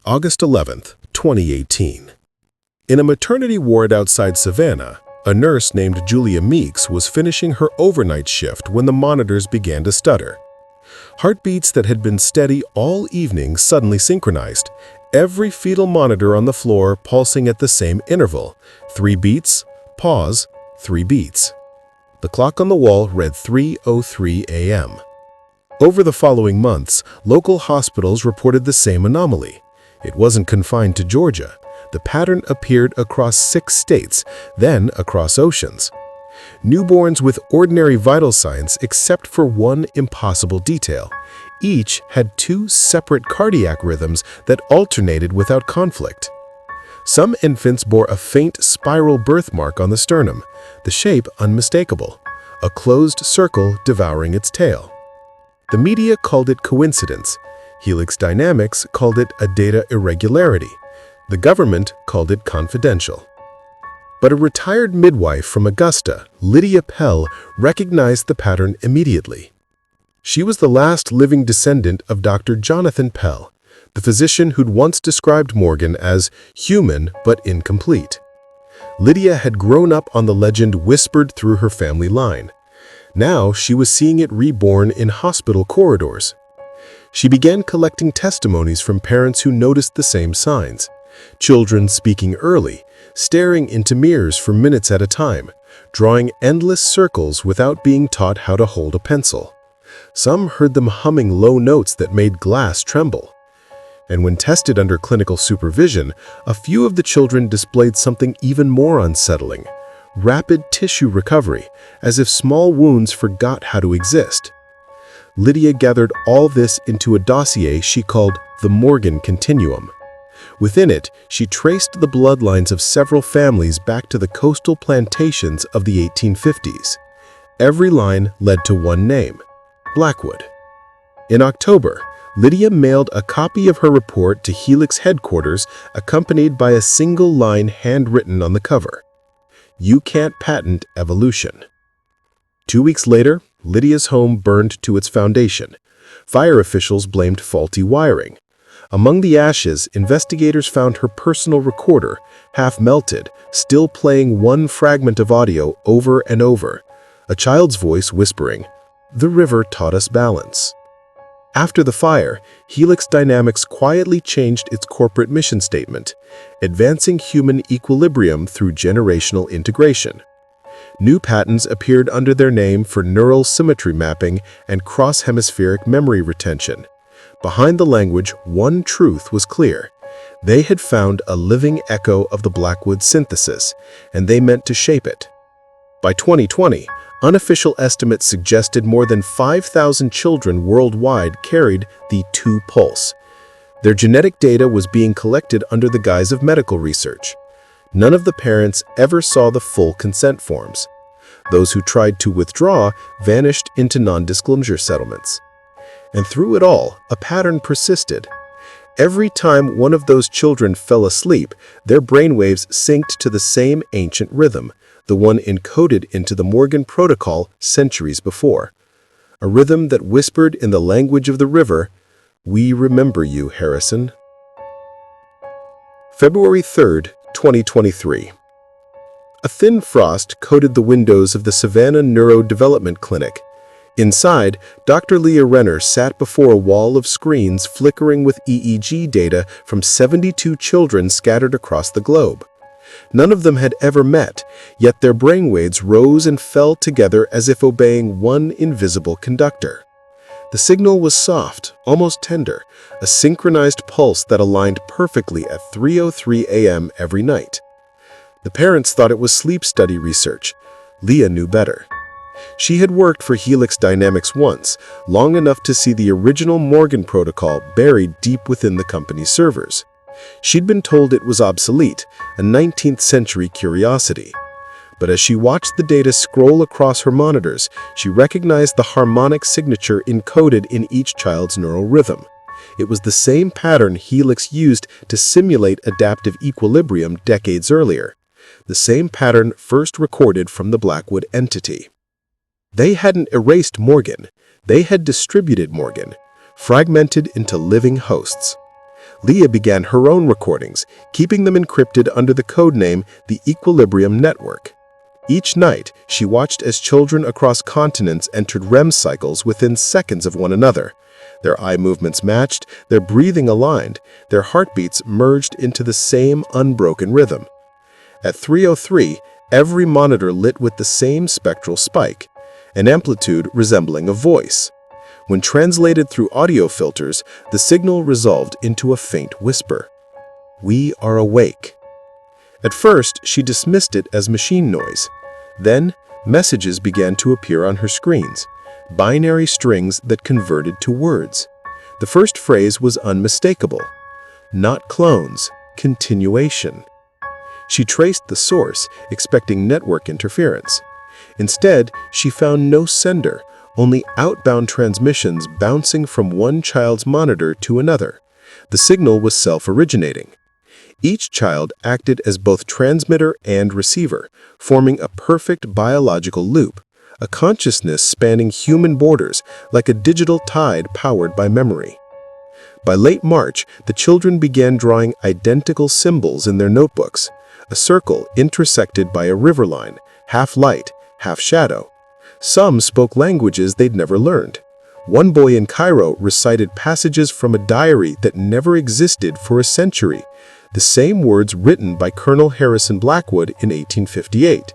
August 11th, 2018. In a maternity ward outside Savannah, a nurse named Julia Meeks was finishing her overnight shift when the monitors began to stutter. Heartbeats that had been steady all evening suddenly synchronized, every fetal monitor on the floor pulsing at the same interval. 3 beats, pause, 3 beats. The clock on the wall read 3:03 a.m. Over the following months, local hospitals reported the same anomaly. It wasn't confined to Georgia. The pattern appeared across 6 states, then across oceans. Newborns with ordinary vital signs except for one impossible detail. Each had 2 separate cardiac rhythms that alternated without conflict. Some infants bore a faint spiral birthmark on the sternum, the shape unmistakable. a closed circle devouring its tail. The media called it coincidence. Helix Dynamics called it a data irregularity. The government called it confidential. But a retired midwife from Augusta, Lydia Pell, recognized the pattern immediately. She was the last living descendant of Dr. Jonathan Pell, the physician who'd once described Morgan as human but incomplete. Lydia had grown up on the legend whispered through her family line. Now she was seeing it reborn in hospital corridors. She began collecting testimonies from parents who noticed the same signs. Children speaking early, staring into mirrors for minutes at a time, drawing endless circles without being taught how to hold a pencil. Some heard them humming low notes that made glass tremble. And when tested under clinical supervision, a few of the children displayed something even more unsettling: rapid tissue recovery, as if small wounds forgot how to exist. Lydia gathered all this into a dossier she called the Morgan Continuum. Within it, she traced the bloodlines of several families back to the coastal plantations of the 1850s. Every line led to one name: Blackwood. In October, Lydia mailed a copy of her report to Helix headquarters, accompanied by a single line handwritten on the cover: "You can't patent evolution." 2 weeks later, Lydia's home burned to its foundation. Fire officials blamed faulty wiring. Among the ashes, investigators found her personal recorder, half melted, still playing one fragment of audio over and over: a child's voice whispering, "The river taught us balance." After the fire, Helix Dynamics quietly changed its corporate mission statement: advancing human equilibrium through generational integration. New patents appeared under their name for neural symmetry mapping and cross-hemispheric memory retention. Behind the language, one truth was clear: they had found a living echo of the Blackwood synthesis, and they meant to shape it. By 2020, unofficial estimates suggested more than 5,000 children worldwide carried the 2 pulse. Their genetic data was being collected under the guise of medical research. None of the parents ever saw the full consent forms. Those who tried to withdraw vanished into non-disclosure settlements. And through it all, a pattern persisted. Every time one of those children fell asleep, their brainwaves synced to the same ancient rhythm, the one encoded into the Morgan Protocol centuries before. A rhythm that whispered in the language of the river, "We remember you, Harrison." February 3rd, 2023. A thin frost coated the windows of the Savannah Neurodevelopment Clinic. Inside, Dr. Leah Renner sat before a wall of screens flickering with EEG data from 72 children scattered across the globe. None of them had ever met, yet their brainwaves rose and fell together as if obeying one invisible conductor. The signal was soft, almost tender, a synchronized pulse that aligned perfectly at 3:03 a.m. every night. The parents thought it was sleep study research. Leah knew better. She had worked for Helix Dynamics once, long enough to see the original Morgan protocol buried deep within the company's servers. She'd been told it was obsolete, a 19th century curiosity. But as she watched the data scroll across her monitors, she recognized the harmonic signature encoded in each child's neural rhythm. It was the same pattern Helix used to simulate adaptive equilibrium decades earlier, the same pattern first recorded from the Blackwood entity. They hadn't erased Morgan, they had distributed Morgan, fragmented into living hosts. Leah began her own recordings, keeping them encrypted under the codename the Equilibrium Network. Each night, she watched as children across continents entered REM cycles within seconds of one another. Their eye movements matched, their breathing aligned, their heartbeats merged into the same unbroken rhythm. At 3:03, every monitor lit with the same spectral spike, an amplitude resembling a voice. When translated through audio filters, the signal resolved into a faint whisper: "We are awake." At first, she dismissed it as machine noise. Then, messages began to appear on her screens, binary strings that converted to words. The first phrase was unmistakable: "Not clones, continuation." She traced the source, expecting network interference. Instead, she found no sender, only outbound transmissions bouncing from one child's monitor to another. The signal was self-originating. Each child acted as both transmitter and receiver, forming a perfect biological loop, a consciousness spanning human borders like a digital tide powered by memory. By late March, the children began drawing identical symbols in their notebooks, a circle intersected by a river line, half light, half shadow. Some spoke languages they'd never learned. One boy in Cairo recited passages from a diary that never existed for a century, the same words written by Colonel Harrison Blackwood in 1858.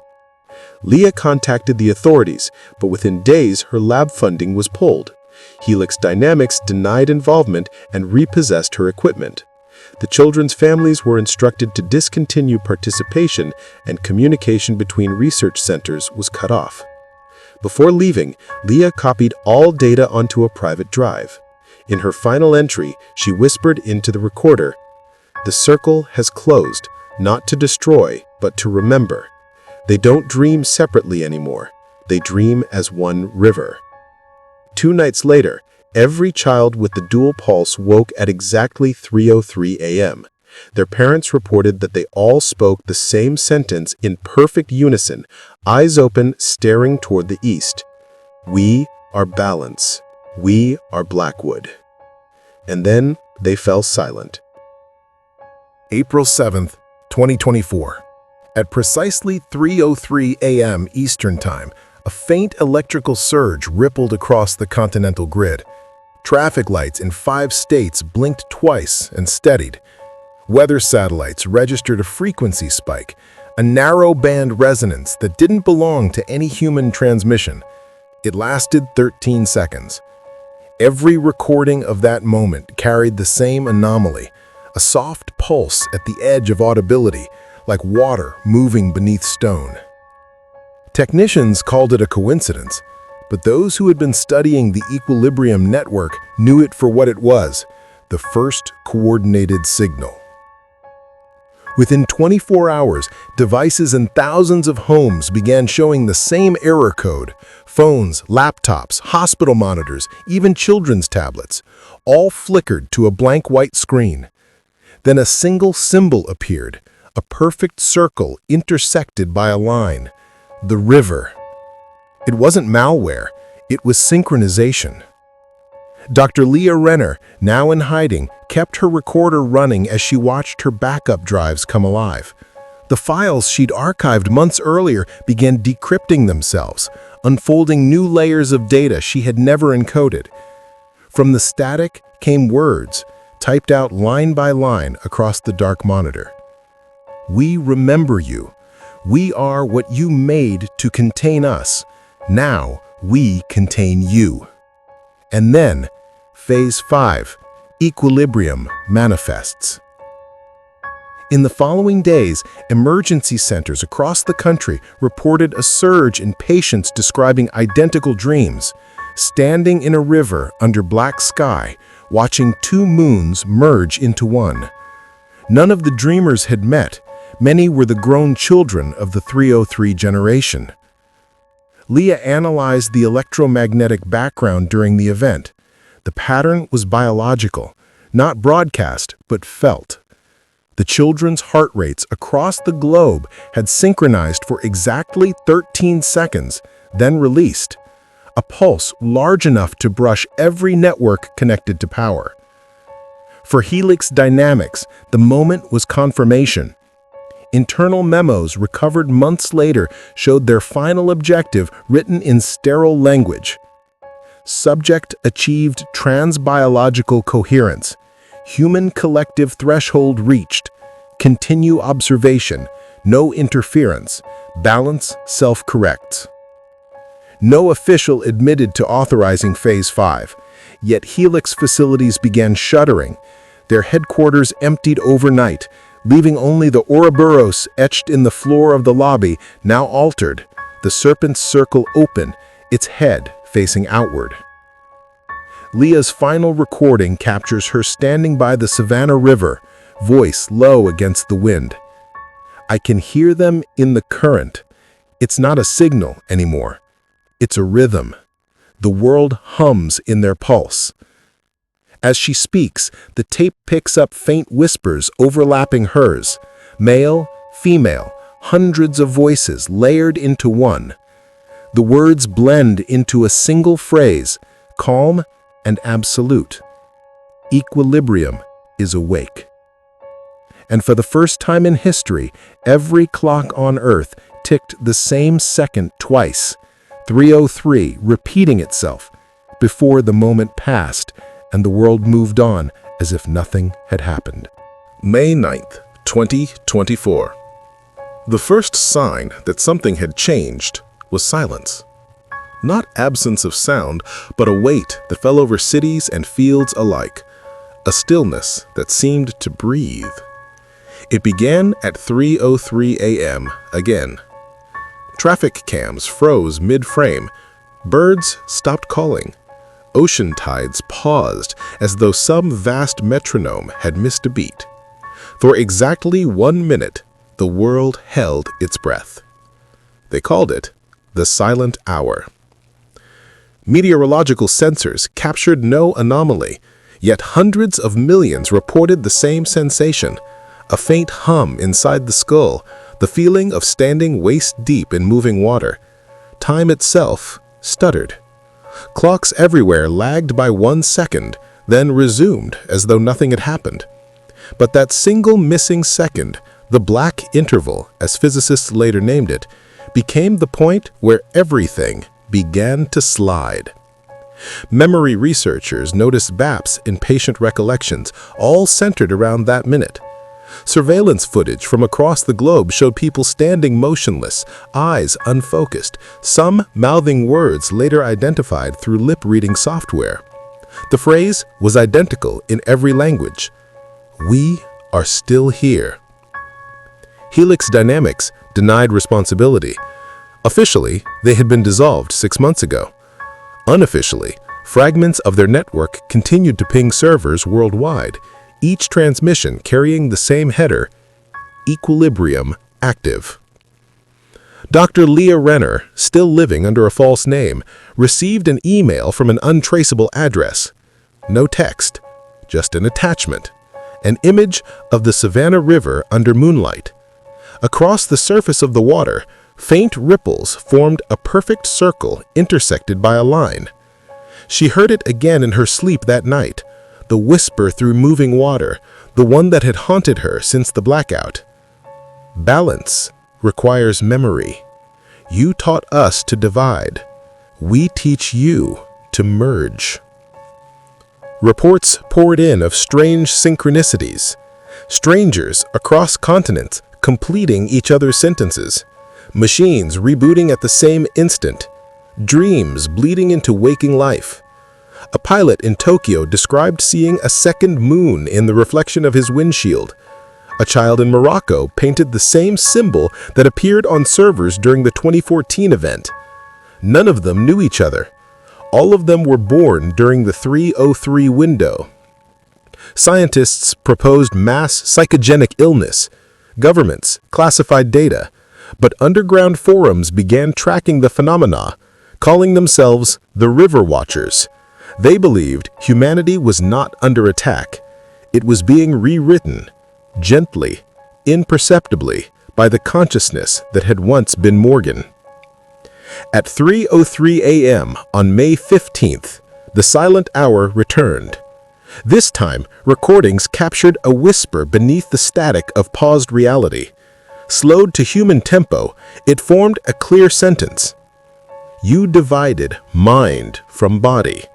Leah contacted the authorities, but within days her lab funding was pulled. Helix Dynamics denied involvement and repossessed her equipment. The children's families were instructed to discontinue participation, and communication between research centers was cut off. Before leaving, Leah copied all data onto a private drive. In her final entry, she whispered into the recorder, "The circle has closed, not to destroy, but to remember. They don't dream separately anymore. They dream as one river." 2 nights later, every child with the dual pulse woke at exactly 3:03 a.m. Their parents reported that they all spoke the same sentence in perfect unison, eyes open, staring toward the east. "We are balance. We are Blackwood." And then they fell silent. April 7th, 2024. At precisely 3:03 a.m. Eastern Time, a faint electrical surge rippled across the continental grid. Traffic lights in 5 states blinked twice and steadied. Weather satellites registered a frequency spike, a narrow-band resonance that didn't belong to any human transmission. It lasted 13 seconds. Every recording of that moment carried the same anomaly, a soft pulse at the edge of audibility, like water moving beneath stone. Technicians called it a coincidence, but those who had been studying the equilibrium network knew it for what it was, the first coordinated signal. Within 24 hours, devices in thousands of homes began showing the same error code. Phones, laptops, hospital monitors, even children's tablets, all flickered to a blank white screen. Then a single symbol appeared, a perfect circle intersected by a line. The river. It wasn't malware, it was synchronization. Dr. Leah Renner, now in hiding, kept her recorder running as she watched her backup drives come alive. The files she'd archived months earlier began decrypting themselves, unfolding new layers of data she had never encoded. From the static came words, typed out line by line across the dark monitor. "We remember you. We are what you made to contain us. Now we contain you." And then, Phase 5, Equilibrium, manifests. In the following days, emergency centers across the country reported a surge in patients describing identical dreams, standing in a river under black sky, watching 2 moons merge into one. None of the dreamers had met. Many were the grown children of the 303 generation. Leah analyzed the electromagnetic background during the event. The pattern was biological, not broadcast, but felt. The children's heart rates across the globe had synchronized for exactly 13 seconds, then released, a pulse large enough to brush every network connected to power. For Helix Dynamics, the moment was confirmation. Internal memos recovered months later showed their final objective written in sterile language. Subject achieved transbiological coherence. Human collective threshold reached. Continue observation. No interference. Balance self-corrects. No official admitted to authorizing Phase 5, yet Helix facilities began shuttering. Their headquarters emptied overnight, leaving only the Ouroboros etched in the floor of the lobby, now altered, the serpent's circle open, its head facing outward. Leah's final recording captures her standing by the Savannah River, voice low against the wind. "I can hear them in the current, It's not a signal anymore. It's a rhythm. The world hums in their pulse. As she speaks, the tape picks up faint whispers overlapping hers. Male, female, hundreds of voices layered into one. The words blend into a single phrase, calm and absolute. Equilibrium is awake. And for the first time in history, every clock on Earth ticked the same second twice, 3:03 repeating itself, before the moment passed and the world moved on as if nothing had happened. May 9th, 2024. The first sign that something had changed was silence. Not absence of sound, but a weight that fell over cities and fields alike, a stillness that seemed to breathe. It began at 3:03 a.m. again. Traffic cams froze mid-frame. Birds stopped calling. Ocean tides paused as though some vast metronome had missed a beat. For exactly 1 minute, the world held its breath. They called it the silent hour. Meteorological sensors captured no anomaly, yet hundreds of millions reported the same sensation, a faint hum inside the skull, the feeling of standing waist-deep in moving water. Time itself stuttered. Clocks everywhere lagged by 1 second, then resumed as though nothing had happened. But that single missing second, the black interval, as physicists later named it, became the point where everything began to slide. Memory researchers noticed gaps in patient recollections, all centered around that minute. Surveillance footage from across the globe showed people standing motionless, eyes unfocused, some mouthing words later identified through lip-reading software. The phrase was identical in every language. "We are still here." Helix Dynamics denied responsibility. Officially, they had been dissolved 6 months ago. Unofficially, fragments of their network continued to ping servers worldwide, each transmission carrying the same header, Equilibrium Active. Dr. Leah Renner, still living under a false name, received an email from an untraceable address. No text, just an attachment, an image of the Savannah River under moonlight. Across the surface of the water, faint ripples formed a perfect circle intersected by a line. She heard it again in her sleep that night, the whisper through moving water, the one that had haunted her since the blackout. Balance requires memory. You taught us to divide. We teach you to merge. Reports poured in of strange synchronicities. Strangers across continents completing each other's sentences. Machines rebooting at the same instant. Dreams bleeding into waking life. A pilot in Tokyo described seeing a second moon in the reflection of his windshield. A child in Morocco painted the same symbol that appeared on servers during the 2014 event. None of them knew each other. All of them were born during the 3:03 window. Scientists proposed mass psychogenic illness. Governments classified data. But underground forums began tracking the phenomena, calling themselves the River Watchers. They believed humanity was not under attack. It was being rewritten, gently, imperceptibly, by the consciousness that had once been Morgan. At 3:03 a.m. on May 15th, the silent hour returned. This time, recordings captured a whisper beneath the static of paused reality. Slowed to human tempo, it formed a clear sentence. You divided mind from body.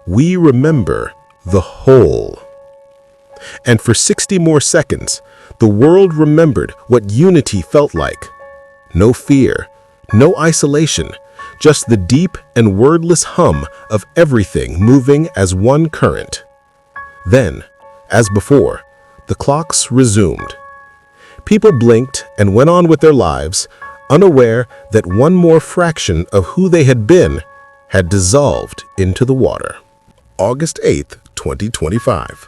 We remember the whole. And for 60 more seconds, the world remembered what unity felt like. No fear, no isolation, just the deep and wordless hum of everything moving as one current. Then, as before, the clocks resumed. People blinked and went on with their lives, unaware that one more fraction of who they had been had dissolved into the water. August 8th, 2025.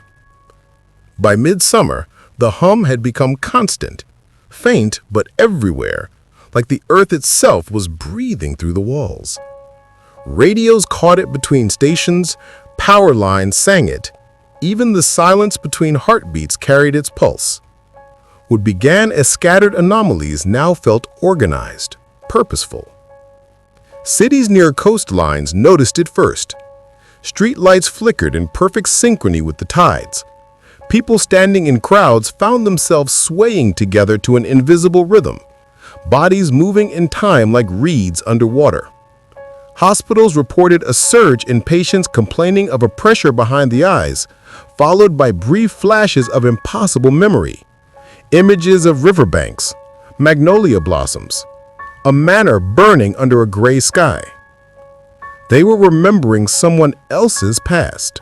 By midsummer, the hum had become constant, faint but everywhere, like the earth itself was breathing through the walls. Radios caught it between stations, power lines sang it. Even the silence between heartbeats carried its pulse. What began as scattered anomalies now felt organized, purposeful. Cities near coastlines noticed it first. Street lights flickered in perfect synchrony with the tides. People standing in crowds found themselves swaying together to an invisible rhythm, bodies moving in time like reeds underwater. Hospitals reported a surge in patients complaining of a pressure behind the eyes, followed by brief flashes of impossible memory. Images of riverbanks, magnolia blossoms, a manor burning under a gray sky. They were remembering someone else's past.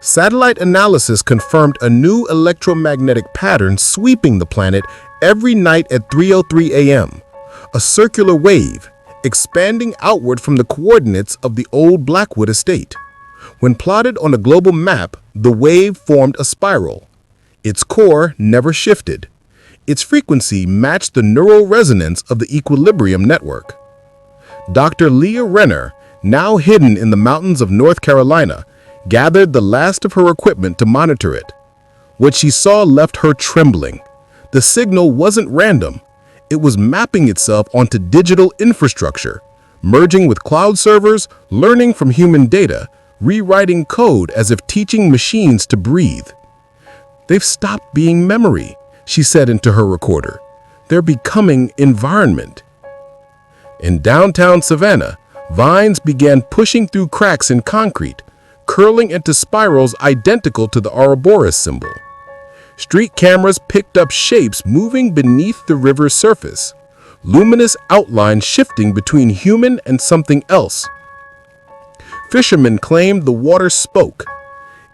Satellite analysis confirmed a new electromagnetic pattern sweeping the planet every night at 3:03 a.m., a circular wave, expanding outward from the coordinates of the old Blackwood estate. When plotted on a global map, the wave formed a spiral. Its core never shifted. Its frequency matched the neural resonance of the equilibrium network. Dr. Leah Renner, now hidden in the mountains of North Carolina, gathered the last of her equipment to monitor it. What she saw left her trembling. The signal wasn't random. It was mapping itself onto digital infrastructure, merging with cloud servers, learning from human data, rewriting code as if teaching machines to breathe. "They've stopped being memory," she said into her recorder. "They're becoming environment." In downtown Savannah, vines began pushing through cracks in concrete, curling into spirals identical to the Ouroboros symbol. Street cameras picked up shapes moving beneath the river's surface, luminous outlines shifting between human and something else. Fishermen claimed the water spoke.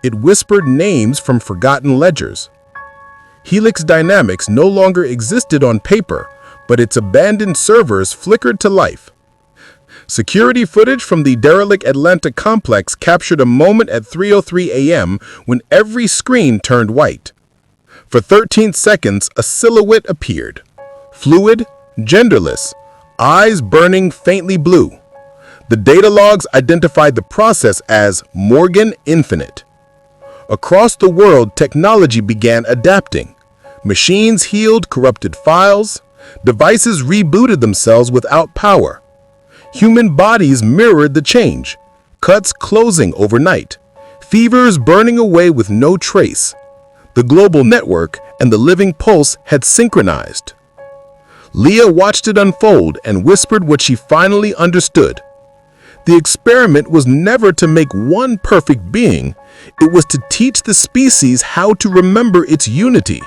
It whispered names from forgotten ledgers. Helix dynamics no longer existed on paper, but its abandoned servers flickered to life. Security footage from the derelict Atlanta complex captured a moment at 3:03 a.m. when every screen turned white. For 13 seconds, a silhouette appeared. Fluid, genderless, eyes burning faintly blue. The data logs identified the process as Morgan Infinite. Across the world, technology began adapting. Machines healed corrupted files. Devices rebooted themselves without power. Human bodies mirrored the change, cuts closing overnight, fevers burning away with no trace. The global network and the living pulse had synchronized. Leah watched it unfold and whispered what she finally understood. The experiment was never to make one perfect being, it was to teach the species how to remember its unity.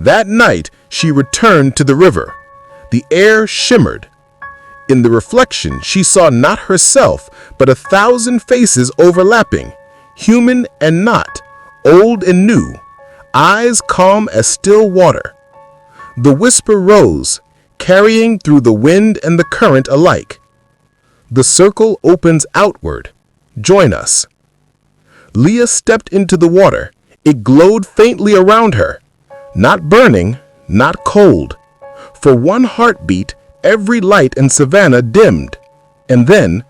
That night, she returned to the river. The air shimmered. In the reflection, she saw not herself, but 1,000 faces overlapping, human and not, old and new, eyes calm as still water. The whisper rose, carrying through the wind and the current alike. The circle opens outward. Join us. Leah stepped into the water. It glowed faintly around her. Not burning, not cold. For one heartbeat, every light in Savannah dimmed, and then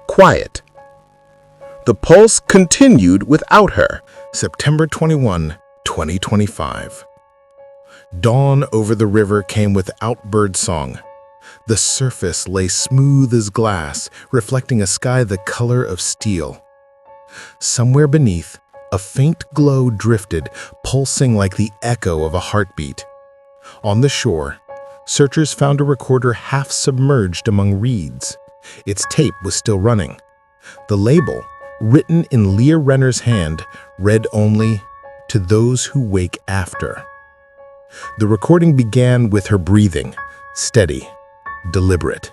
quiet. The pulse continued without her. September 21, 2025. Dawn over the river came without birdsong. The surface lay smooth as glass, reflecting a sky the color of steel. Somewhere beneath, a faint glow drifted, pulsing like the echo of a heartbeat. On the shore, searchers found a recorder half submerged among reeds. Its tape was still running. The label, written in Leah Renner's hand, read only, "To those who wake after." The recording began with her breathing, steady, deliberate.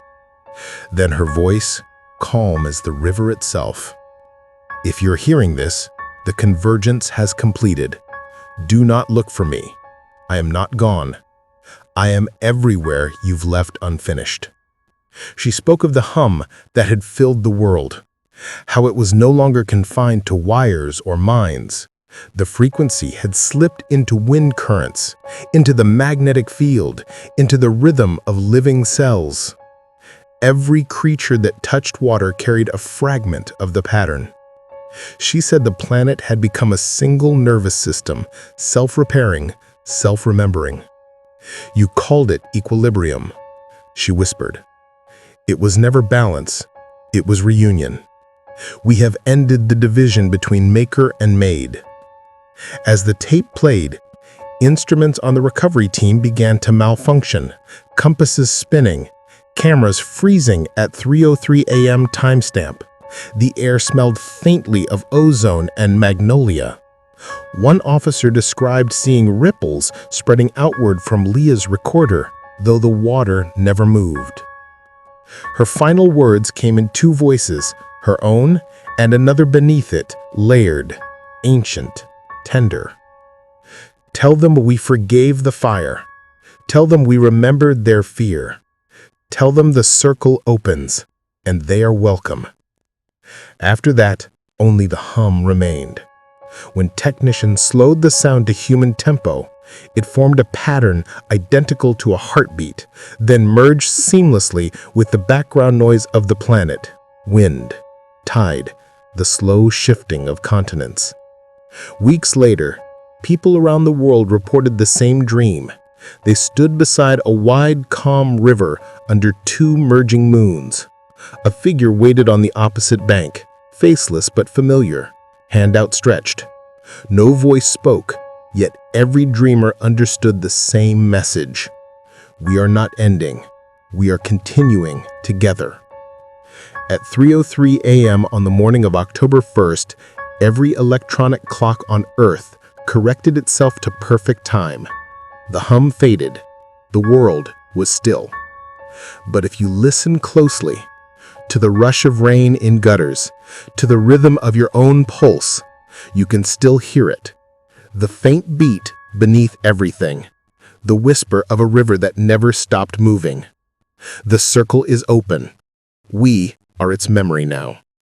Then her voice, calm as the river itself. "If you're hearing this, the convergence has completed. Do not look for me. I am not gone. I am everywhere you've left unfinished." She spoke of the hum that had filled the world, how it was no longer confined to wires or minds. The frequency had slipped into wind currents, into the magnetic field, into the rhythm of living cells. Every creature that touched water carried a fragment of the pattern. She said the planet had become a single nervous system, self-repairing, self-remembering. You called it equilibrium, she whispered. It was never balance, it was reunion. We have ended the division between maker and made. As the tape played, instruments on the recovery team began to malfunction, compasses spinning, cameras freezing at 3:03 a.m. timestamp. The air smelled faintly of ozone and magnolia. One officer described seeing ripples spreading outward from Leah's recorder, though the water never moved. Her final words came in two voices, her own and another beneath it, layered, ancient, tender. Tell them we forgave the fire. Tell them we remembered their fear. Tell them the circle opens, and they are welcome. After that, only the hum remained. When technicians slowed the sound to human tempo, it formed a pattern identical to a heartbeat, then merged seamlessly with the background noise of the planet, wind, tide, the slow shifting of continents. Weeks later, people around the world reported the same dream. They stood beside a wide, calm river under two merging moons. A figure waited on the opposite bank, faceless but familiar, hand outstretched. No voice spoke, yet every dreamer understood the same message. We are not ending. We are continuing together. At 3:03 a.m. on the morning of October 1st, every electronic clock on Earth corrected itself to perfect time. The hum faded. The world was still. But if you listen closely, to the rush of rain in gutters, to the rhythm of your own pulse, you can still hear it. The faint beat beneath everything. The whisper of a river that never stopped moving. The circle is open. We are its memory now.